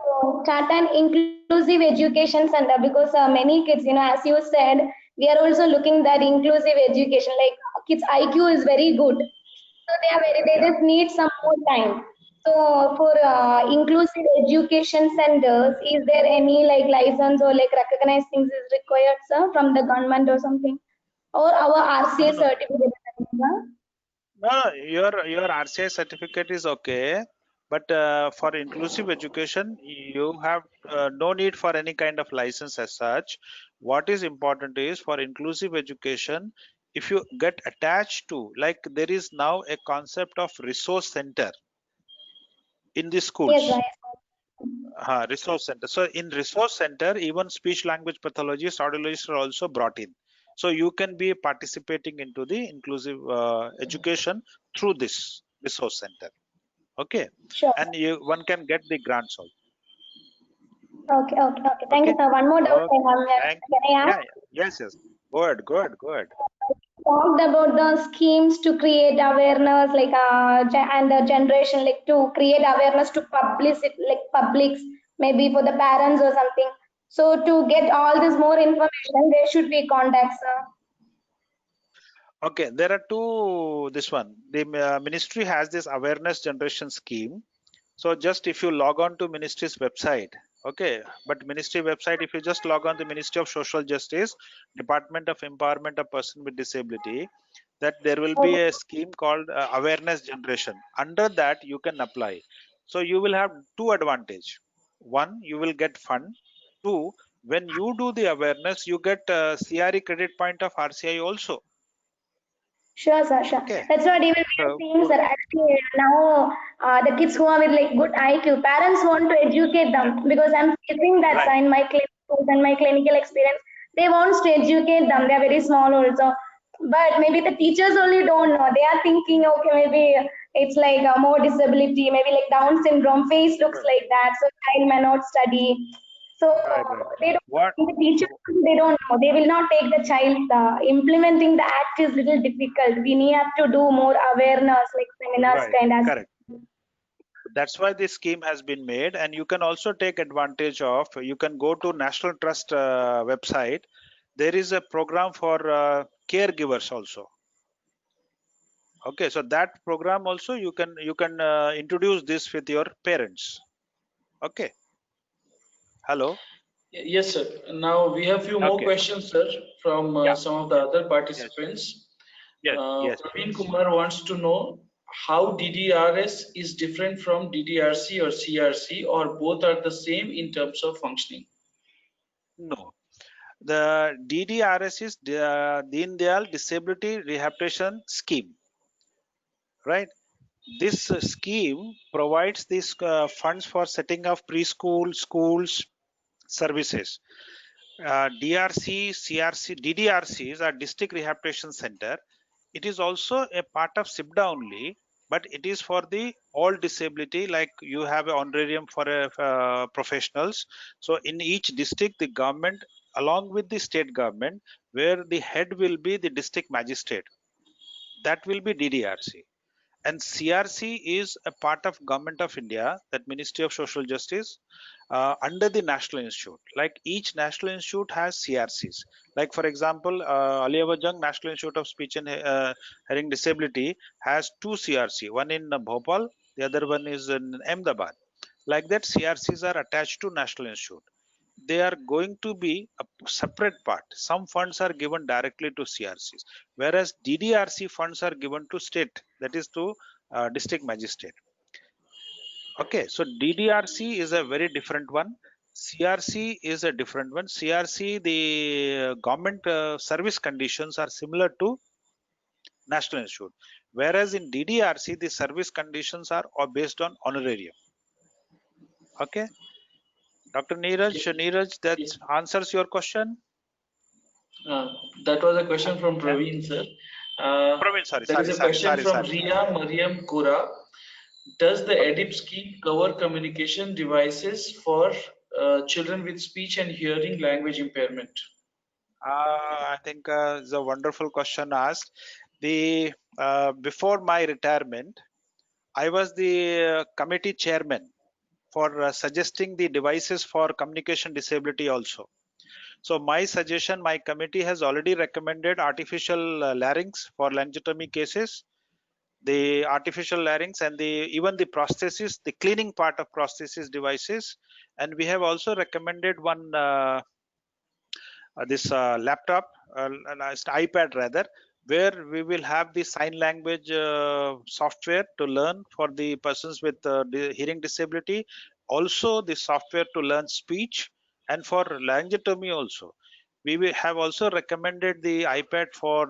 start an inclusive education center because many kids, as you said, we are also looking that inclusive education. Like kids' IQ is very good, so they Yeah. just need some more time. So for inclusive education centers, is there any like license or like recognized things is required, sir, from the government or something, or our No, RCA no. certificate? Sir? No, your RCI certificate is okay, but for inclusive education, you have no need for any kind of license as such. What is important is for inclusive education, if you get attached to, like there is now a concept of resource center in the Yes, schools. right. Resource center. So in resource center, even speech language pathologists, audiologists are also brought in. So you can be participating into the inclusive education through this resource center. Okay, Sure. and one can get the grants also. Okay, okay, okay. Thank you, Okay, sir. One more doubt I okay. have here. Thank. Can I ask? Yeah, yeah. Yes, yes. Go ahead, go ahead, go ahead. Talked about the schemes to create awareness, like and the generation, like to create awareness to publish it, like publics, maybe for the parents or something. So to get all this more information, there should be contacts. Okay, there are two. This one, the ministry has this awareness generation scheme. So just if you log on to ministry's website, okay, but ministry website, if you just log on the Ministry of Social Justice, Department of Empowerment of Person with Disability, that there will be Okay, a scheme called awareness generation. Under that, you can apply. So you will have two advantage. One, you will get fund. Two, when you do the awareness, you get CRE credit point of RCI also. sure, sir, sure. Okay. That's what even we are So seeing, sir. Actually, now the kids who are with like good IQ, parents want to educate them because I'm facing that right. sign my clinical and my clinical experience. They want to educate them. They are very small also, but maybe the teachers only don't know. They are thinking, okay, maybe it's like more disability, maybe like Down syndrome, face looks Right. like that, so child may not study. So Right. Right. they don't. What? The teachers they don't know. They will not take the child. Implementing the act is little difficult. We need to do more awareness, like seminars Right. kind of. Correct. That's why this scheme has been made, and you can also take advantage of. You can go to National Trust website. There is a program for caregivers also. Okay, so that program also you can introduce this with your parents. Okay. Hello. Yes, sir. Now we have few more Okay. questions, sir, from Yeah. some of the other Yes. participants. Yes. Yes. Praveen Please. Kumar wants to know how DDRS is different from DDRC or CRC, or both are the same in terms of functioning. No. The DDRS is Deen Dayal Disability Rehabilitation Scheme, right? This scheme provides these funds for setting up preschool, schools, services. DRC, CRC, DDRCs are district rehabilitation center. It is also a part of SIPDA only, but it is for the all disability, like you have an honorarium for professionals. So in each district, the government, along with the state government, where the head will be the district magistrate, that will be DDRC. And CRC is a part of Government of India, that Ministry of Social Justice, under the National Institute. Like each National Institute has CRCs. Like for example, Aliawajang National Institute of Speech and Hearing Disability has two CRC, one in Bhopal, the other one is in Ahmedabad. Like that, CRCs are attached to National Institute. They are going to be a separate part. Some funds are given directly to CRCs, whereas DDRC funds are given to state, that is to district magistrate. Okay, so DDRC is a very different one. CRC is a different one. CRC, the government service conditions are similar to National Institute, whereas in DDRC, the service conditions are based on honorarium. Okay, Dr. Niraj, that Yes. answers your question. That was a question from Yeah. Praveen, sir. Uh, Praveen, there is a question from Ria Mariam Kura. Does the Okay. ADIP scheme cover communication devices for children with speech and hearing language impairment? I think it's a wonderful question asked. The before my retirement, I was the committee chairman for suggesting the devices for communication disability also. So my suggestion, my committee has already recommended artificial larynx for laryngotomy cases, the artificial larynx, and even the prosthesis, the cleaning part of prosthesis devices, and we have also recommended one this laptop, iPad rather, where we will have the sign language software to learn for the persons with the hearing disability, also the software to learn speech, and for laryngotomy also. We will have also recommended the iPad for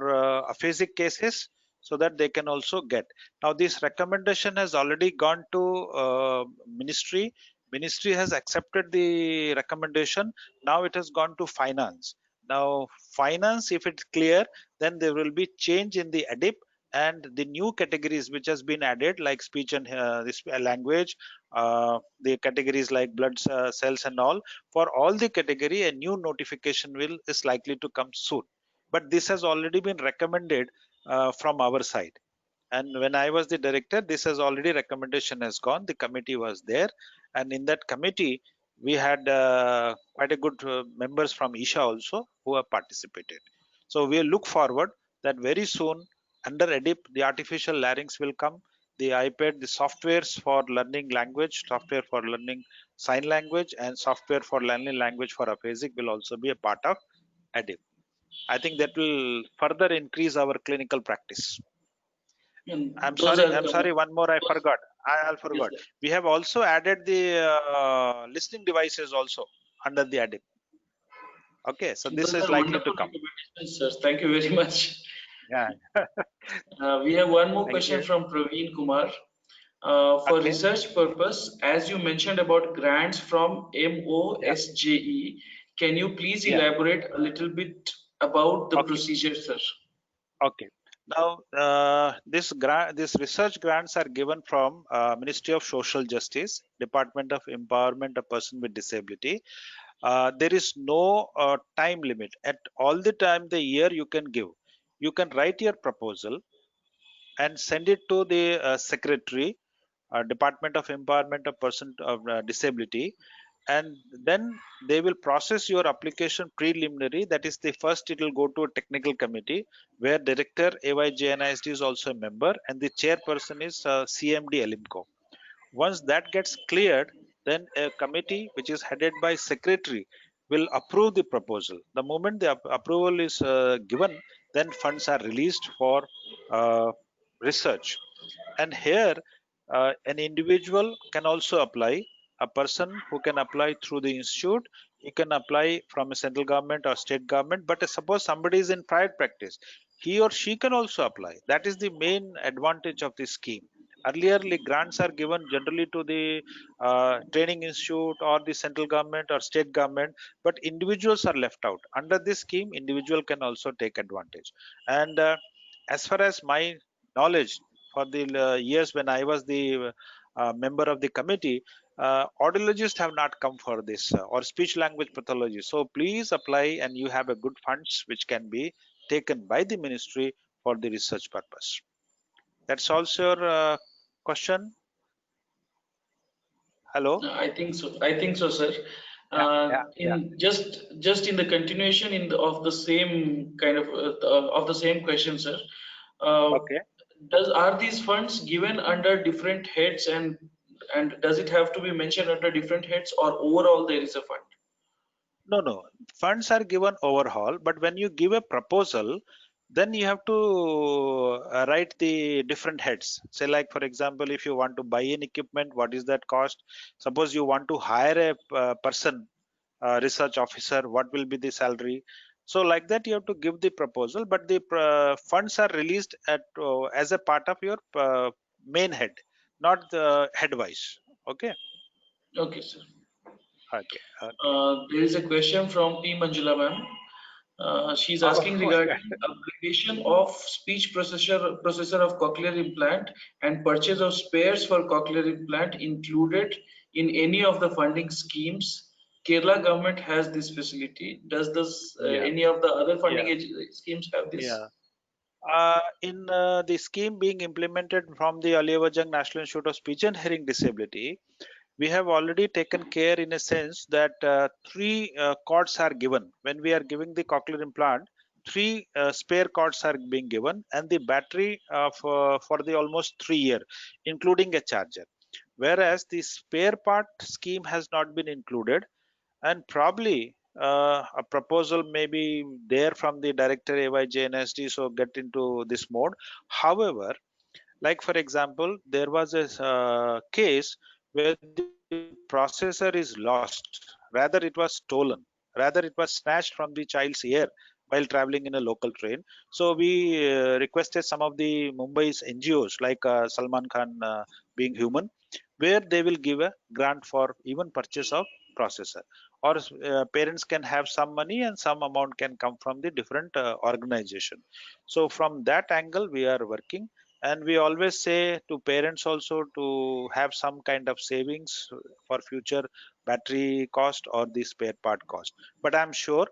aphasic cases, so that they can also get. Now this recommendation has already gone to ministry. Ministry has accepted the recommendation. Now it has gone to finance. Now finance, if it's clear, then there will be change in the ADIP, and the new categories which has been added, like speech and this language, the categories like blood cells and all, for all the category a new notification is likely to come soon. But this has already been recommended from our side, and when I was the director, this has already recommendation has gone. The committee was there, and in that committee we had quite a good members from ISHA also who have participated. So we look forward that very soon under ADIP the artificial larynx will come, the iPad, the softwares for learning language, software for learning sign language, and software for learning language for aphasic will also be a part of ADIP. I think that will further increase our clinical practice. And I'm those sorry. are I'm sorry. One more I forgot. I yes, forgot. sir. We have also added the listening devices also under the ADIP. Okay, so this Those is are likely to wonderful come. recommendations, sir. Thank you very much. Yeah. We have one more Thank question you. from Praveen Kumar. For Okay. research purpose, as you mentioned about grants from Yeah. MOSJE, can you please Yeah. elaborate a little bit about the Okay. procedure, sir? Okay. Now, this research grants are given from Ministry of Social Justice, Department of Empowerment of Person with Disability. There is no time limit. At all the time the year you can give. You can write your proposal and send it to the secretary, Department of Empowerment of Person of Disability, and then they will process your application preliminary. That is the first, it will go to a technical committee where director AYJNISD is also a member, and the chairperson is CMD Elimco. Once that gets cleared, then a committee which is headed by secretary will approve the proposal. The moment the approval is given, then funds are released for uh, research. And here an individual can also apply, a person who can apply through the institute, he can apply from a central government or state government. But suppose somebody is in private practice, he or she can also apply. That is the main advantage of this scheme. Earlierly, grants are given generally to the training institute or the central government or state government, but individuals are left out. Under this scheme, individual can also take advantage. And as far as my knowledge, for the years when I was the member of the committee, audiologists have not come for this or speech language pathology. So please apply, and you have a good funds which can be taken by the ministry for the research purpose. That's also your question. Hello. I think so. I think so, sir. Yeah, yeah, yeah. In just in the continuation of the same kind of the same question, sir. Uh, Okay. are these funds given under different heads, and does it have to be mentioned under different heads, or overall there is a fund? No, no. Funds are given overall, but when you give a proposal, then you have to write the different heads. Say, like for example, if you want to buy an equipment, what is that cost? Suppose you want to hire a person, research officer, what will be the salary? So like that, you have to give the proposal, but the funds are released at as a part of your main head, not the head-wise. Okay. Okay, sir. Okay. Okay. There is a question from P. Manjula ma'am. She's Oh asking my God. regarding upgradation of speech processor of cochlear implant and purchase of spares for cochlear implant included in any of the funding schemes. Kerala government has this facility. Does this Yeah. any of the other funding Yeah. schemes have this? Yeah. In the scheme being implemented from the AYJNISHD National Institute of Speech and Hearing Disability, we have already taken care in a sense that three cords are given. When we are giving the cochlear implant, three spare cords are being given, and the battery for the almost 3 year, including a charger. Whereas the spare part scheme has not been included, and probably a proposal may be there from the director AYJNISHD, so get into this mode. However, like for example, there was a case where the processor is lost, rather it was stolen, rather it was snatched from the child's ear while traveling in a local train. So we requested some of the Mumbai's NGOs like Salman Khan being human, where they will give a grant for even purchase of processor, or parents can have some money and some amount can come from the different organization. So from that angle we are working, and we always say to parents also to have some kind of savings for future battery cost or the spare part cost. But I'm sure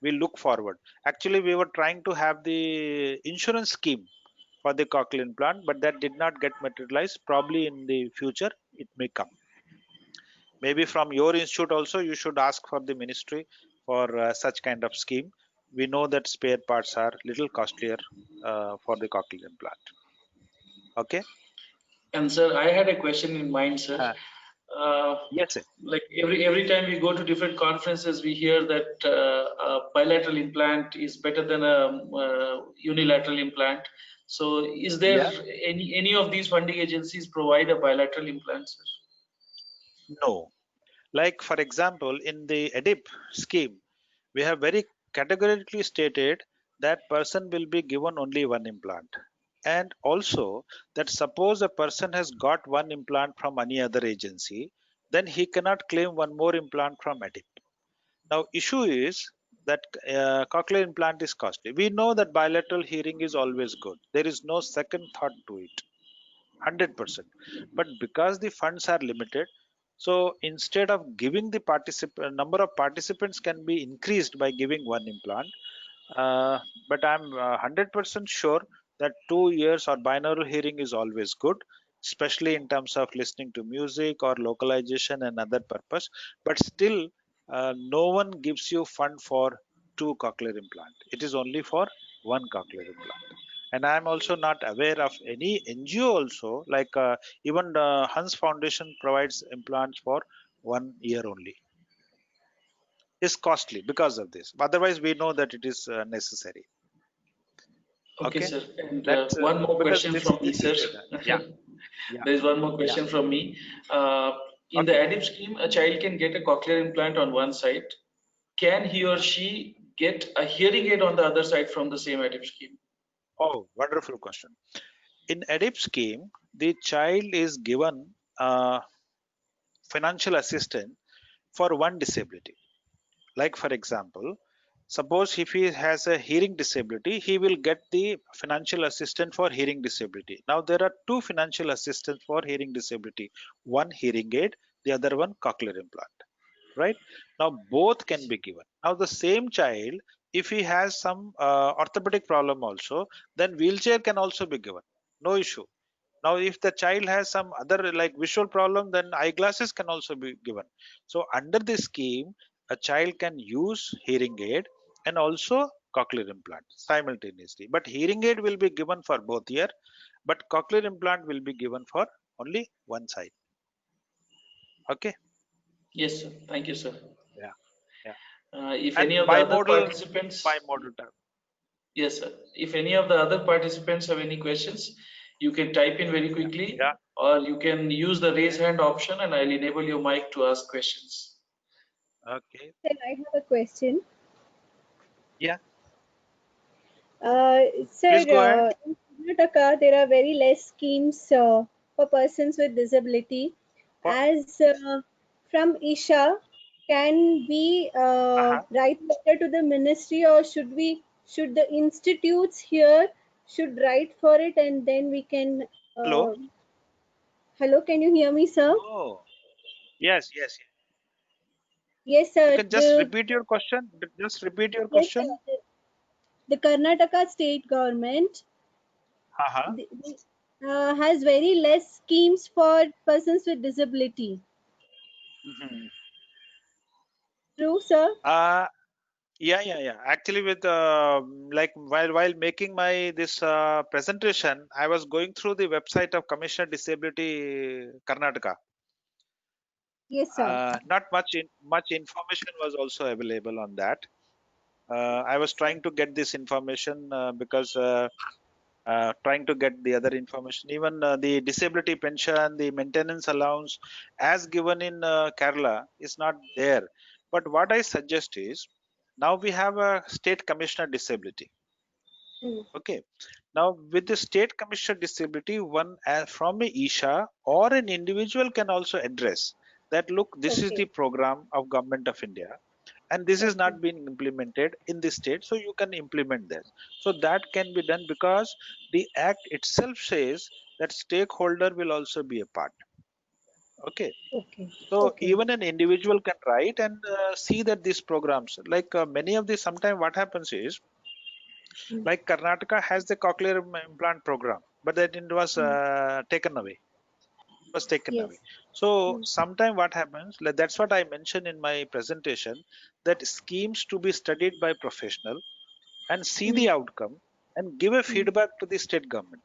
we look forward. Actually, we were trying to have the insurance scheme for the cochlear implant, but that did not get materialized. Probably in the future it may come. Maybe from your institute also you should ask for the ministry for such kind of scheme. We know that spare parts are little costlier for the cochlear implant. Okay. And sir, I had a question in mind, sir. Uh, Uh, yes, sir. like every time we go to different conferences, we hear that a bilateral implant is better than a unilateral implant. So, is there Yeah. any of these funding agencies provide a bilateral implant, sir? No. Like for example, in the ADIP scheme, we have very categorically stated that person will be given only one implant. And also that suppose a person has got one implant from any other agency, then he cannot claim one more implant from ADIP. Now issue is that cochlear implant is costly. We know that bilateral hearing is always good. There is no second thought to it. 100%. But because the funds are limited, so instead of giving the number of participants can be increased by giving one implant. uh, but I'm 100% sure that 2 years or binaural hearing is always good, especially in terms of listening to music or localization and other purpose. But still, no one gives you fund for two cochlear implant. It is only for one cochlear implant. And I'm also not aware of any NGO also, like even Hans Foundation provides implants for 1 year only. Is costly because of this. Otherwise, we know that it is necessary. Okay, Okay, sir. And that's one more because question this from me, this is sir. data. Yeah, yeah, There is one more yeah. question from me. In the Okay. ADIP scheme, a child can get a cochlear implant on one side. Can he or Uh, she get a hearing aid on the other side from the same ADIP scheme? oh, wonderful question. In ADIP scheme, the child is given financial assistance for one disability. Like for example, suppose if he has a hearing disability, he will get the financial assistance for hearing disability. Now there are two financial assistance for hearing disability, one hearing aid, the other one cochlear implant, right? Now both can be given. Now the same child, if he has some orthopedic problem also, then wheelchair can also be given, no issue. Now if the child has some other like visual problem, then eyeglasses can also be given. So under this scheme, a child can use hearing aid and also cochlear implant simultaneously, but hearing aid will be given for both ear, but cochlear implant will be given for only one side. Okay. Yes, sir. Thank you, sir. Yeah, yeah. If any And of the other by participants, model type. yes, sir. If any of the other participants have any questions, you can type in very Yeah, quickly, yeah. or you can use the raise Okay, hand option, and I'll enable your mic to ask questions. okay. Sir, I have a question. Yeah, Sir, please go ahead. in Karnataka, there are very less schemes for persons with disability. For, As from ISHA, can we uh-huh. write letter to the ministry, or should the institutes here should write for it, and then we can? Hello. Hello, can you hear me, sir? Oh, yes, yes, yes. Yes, You sir. can just repeat your question. Just repeat your Yes, sir. question. The Karnataka state government Uh-huh. has very less schemes for persons with disability. Mhm. True, sir? Uh, yeah, yeah, yeah. Actually, with like while making my this presentation, I was going through the website of Commissioner Disability Karnataka. Yes, sir. Not much information was also available on that. I was trying to get this information because trying to get the other information. Even the disability pension, the maintenance allowance, as given in Kerala, is not there. But what I suggest is, now we have a state commissioner disability. Mm. Okay. Now with the state commissioner disability, one from a ISHA or an individual can also address that. Look, this is the Okay. program of Government of India and this is Okay. not being implemented in the state, so you can implement this. So that can be done because the act itself says that stakeholder will also be a part. Okay, Okay. so Okay. even an individual can write and see that these programs, like many of these, sometimes what happens is, Mm. like Karnataka has the cochlear implant program, but then it was Mm. taken away. Was taken away. Yes. So Mm. sometime what happens, like that's what I mentioned in my presentation, that schemes to be studied by professional and see Mm. the outcome and give a Mm. feedback to the state government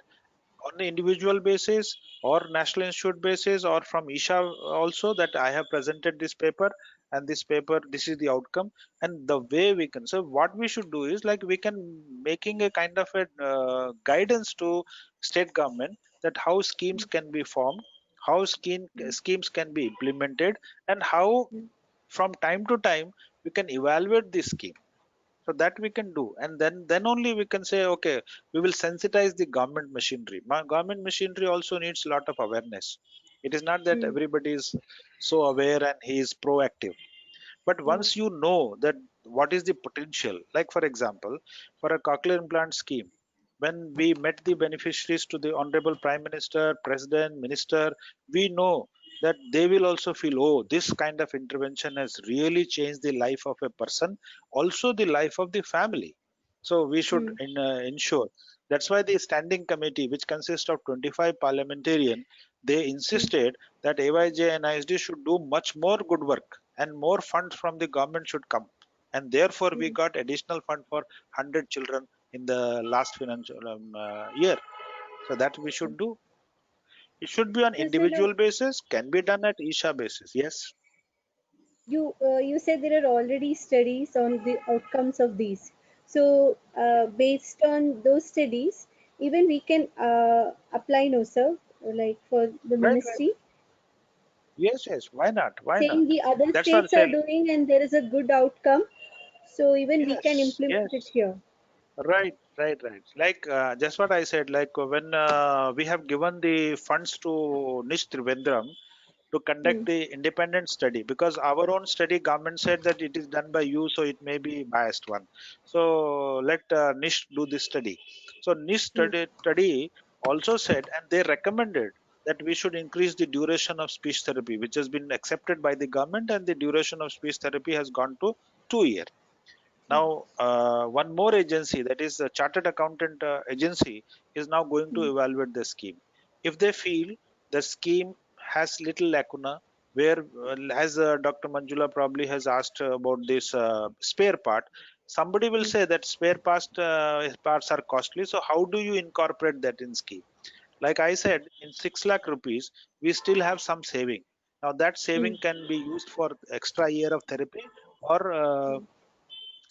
on the individual basis or national institute basis or from ISHA also, that I have presented this paper and this paper, this is the outcome. And the way we can, so what we should do is, like, we can making a kind of a guidance to state government that how schemes can be formed, how schemes can be implemented, and how Mm. from time to time we can evaluate the scheme. So that we can do, and then only we can say, okay, we will sensitize the government machinery. Government machinery also needs a lot of awareness. It is not that Mm. everybody is so aware and he is proactive, but Mm. once you know that what is the potential, like for example, for a cochlear implant scheme, when we met the beneficiaries to the honorable prime minister, president, minister, we know that they will also feel, oh, this kind of intervention has really changed the life of a person, also the life of the family. So we should Mm. ensure. That's why the standing committee, which consists of 25 parliamentarians, they Mm. insisted that AYJ and ISD should do much more good work and more funds from the government should come. And therefore, we Mm. got additional fund for 100 children in the last financial year. So that we should do. It should be on So, sir, now individual basis, can be done at ISHA basis. Yes. you said there are already studies on the outcomes of these. So, based on those studies, even we can apply, no, sir, like for the Right, right. ministry, Yes, yes. Why not? Why not? saying the other That's what I states are said. doing and there is a good outcome. So even we can Yes, implement it yes. here. Right, Right. Like just what I said, like when we have given the funds to Nish Trivandrum to conduct the independent study, because our own study government said that it is done by you, so it may be biased one. So let Nish do this study. So Nish study also said, and they recommended that we should increase the duration of speech therapy, which has been accepted by the government, and the duration of speech therapy has gone to 2 years. Now, one more agency, that is the Chartered Accountant Agency, is now going to evaluate the scheme. If they feel the scheme has little lacuna, where, as Dr. Manjula probably has asked about this spare part, somebody will say that parts are costly. So, how do you incorporate that in scheme? Like I said, in 6 lakh rupees, we still have some saving. Now, that saving can be used for extra year of therapy or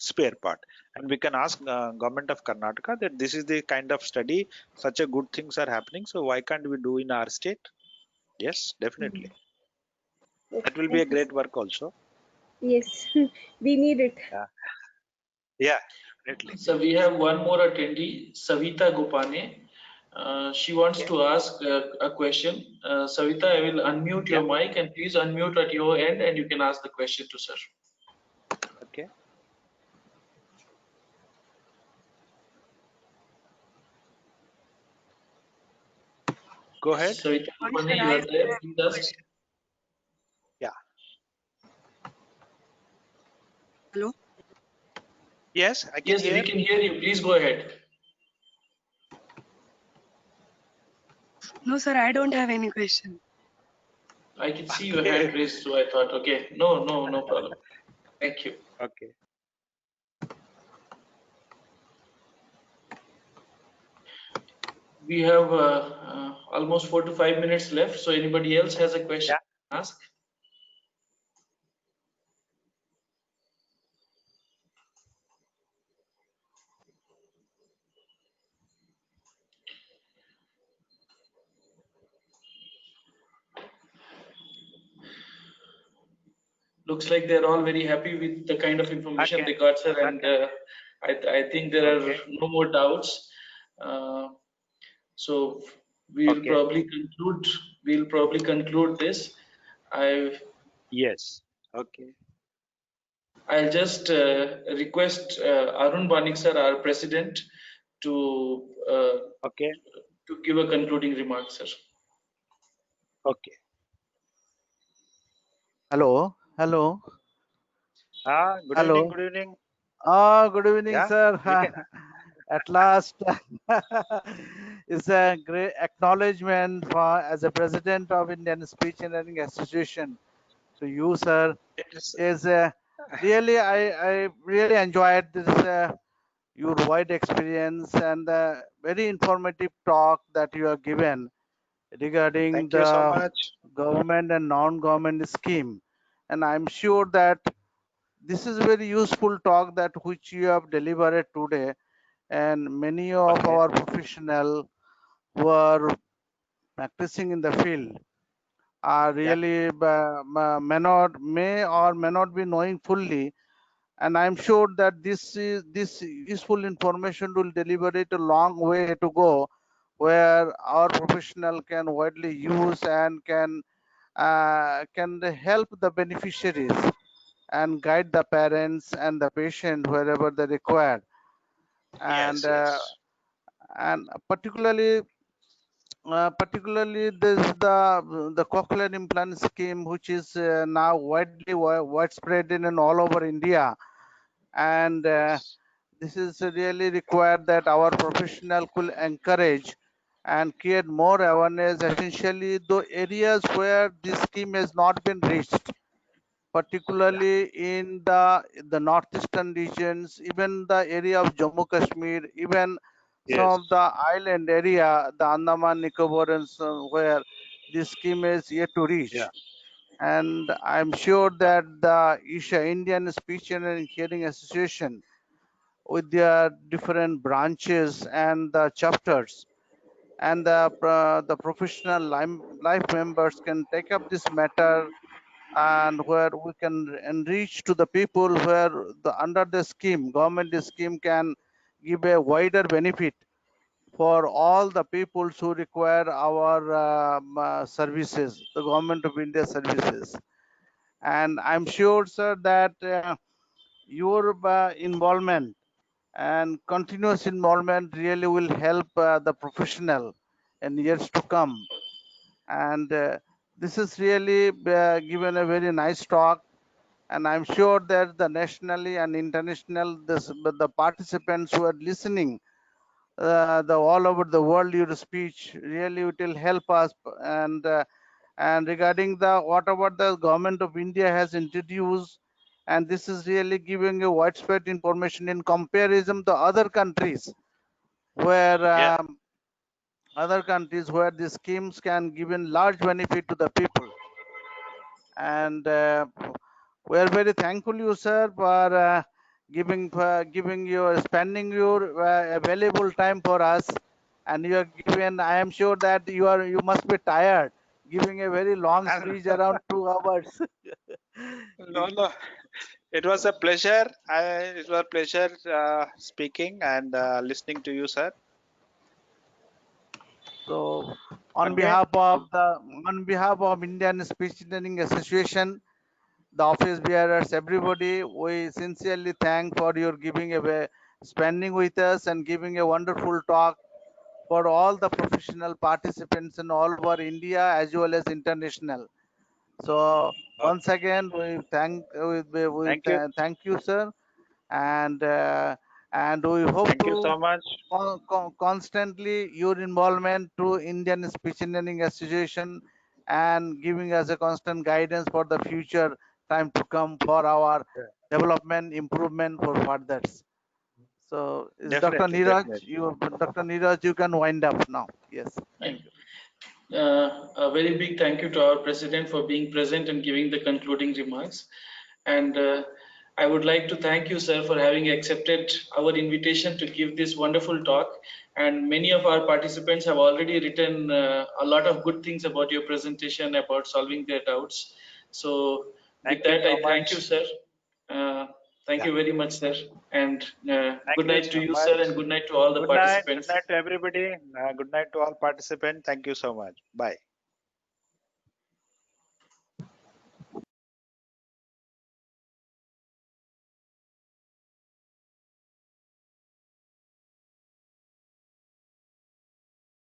spare part, and we can ask government of Karnataka that this is the kind of study, such a good things are happening, so why can't we do in our state? Yes, definitely, Okay, that will be a thank you, great sir. work also. Yes, we need it. Yeah, yeah, definitely. So we have one more attendee, Savita Gopane. She wants Okay. to ask a question. Savita, I will unmute Yeah. your mic and please unmute at your end and you can ask the question to sir. Okay, go ahead. Savita Sorry, Gopane, sir, you I are have there. a Please ask. question. Yeah. Hello? Yes, I can Yes, we hear. can hear you. Please go ahead. No, sir, I don't have any question. I can see your Okay. hand raised, so I thought, okay, no problem. Thank you. Okay. We have almost 4 to 5 minutes left. So anybody else has a question, Yeah. ask. Looks like they're all very happy with the kind of information Okay. they got, sir, and Okay. I think there are Okay. no more doubts. Uh, so we'll Okay. probably conclude. We'll probably conclude this. Yes. Okay. I'll just request Arun Banik sir, our president, to uh, Okay. to give a concluding remark, sir. Okay. Hello, hello, Good evening. hello. Good evening. Good evening, Yeah, sir. you can. At last, it's a great acknowledgement for as a president of Indian Speech and Learning Association to you, sir. It's Is really I really enjoyed this your wide experience and the very informative talk that you have given regarding thank you so the much. government and non-government scheme, and I'm sure that this is very useful talk that which you have delivered today, and many of Okay. our professional who are practicing in the field are Yeah. really may or may not be knowing fully, and I'm sure that this useful information will deliver it a long way to go, where our professional can widely use and can help the beneficiaries and guide the parents and the patient wherever they require, and Yes. uh, Yes. and particularly this the cochlear implant scheme, which is now widespread in and all over India, and Yes. this is really required that our professional could encourage and create more awareness, essentially the areas where this scheme has not been reached, Yeah. particularly in the northeastern regions, even the area of Jammu Kashmir, even some of Yes. the island area, the Andaman Nicobar, and so where this scheme is yet to Yeah. reach. And I'm sure Yeah. that the ISHA, Indian Speech and Hearing Association, with their different branches and the chapters and the professional life members can take up this matter, and where we can enrich to the people where the under the scheme government scheme can give a wider benefit for all the people who require our services, the Government of India services. And I'm sure, sir, that your involvement and continuous involvement really will help the professional in years to come. And this is really given a very nice talk. And I'm sure that the nationally and international, the participants who are listening, the all over the world, your speech really it will help us. And regarding the whatever the Government of India has introduced, and this is really giving a widespread information in comparison to other countries where these schemes can give in large benefit to the people. And we are very thankful you, sir, for spending your valuable time for us. And you are given, I am sure that you must be tired giving a very long speech around 2 hours. No. It was a pleasure. It was a pleasure speaking and listening to you, sir. So, on Again, behalf of Indian Speech Learning Association, the office bearers, everybody, we sincerely thank for your spending with us and giving a wonderful talk for all the professional participants in all over India as well as international. So once again, we thank thank you. thank you, sir, and we hope Thank you to so much. constantly your involvement to Indian Speech and Learning Association and giving us a constant guidance for the future time to come for our development, improvement for furthers. So is Dr. Niraj, Dr. Niraj, you can wind up now. Yes. Thank you. A very big thank you to our president for being present and giving the concluding remarks. And I would like to thank you, sir, for having accepted our invitation to give this wonderful talk. And many of our participants have already written a lot of good things about your presentation, about solving their doubts. So with that, I thank you, sir. Thank you very much, sir. And good night to you, sir, and good night to all the participants. Good night to everybody. Good night to all participants. Thank you so much. Bye.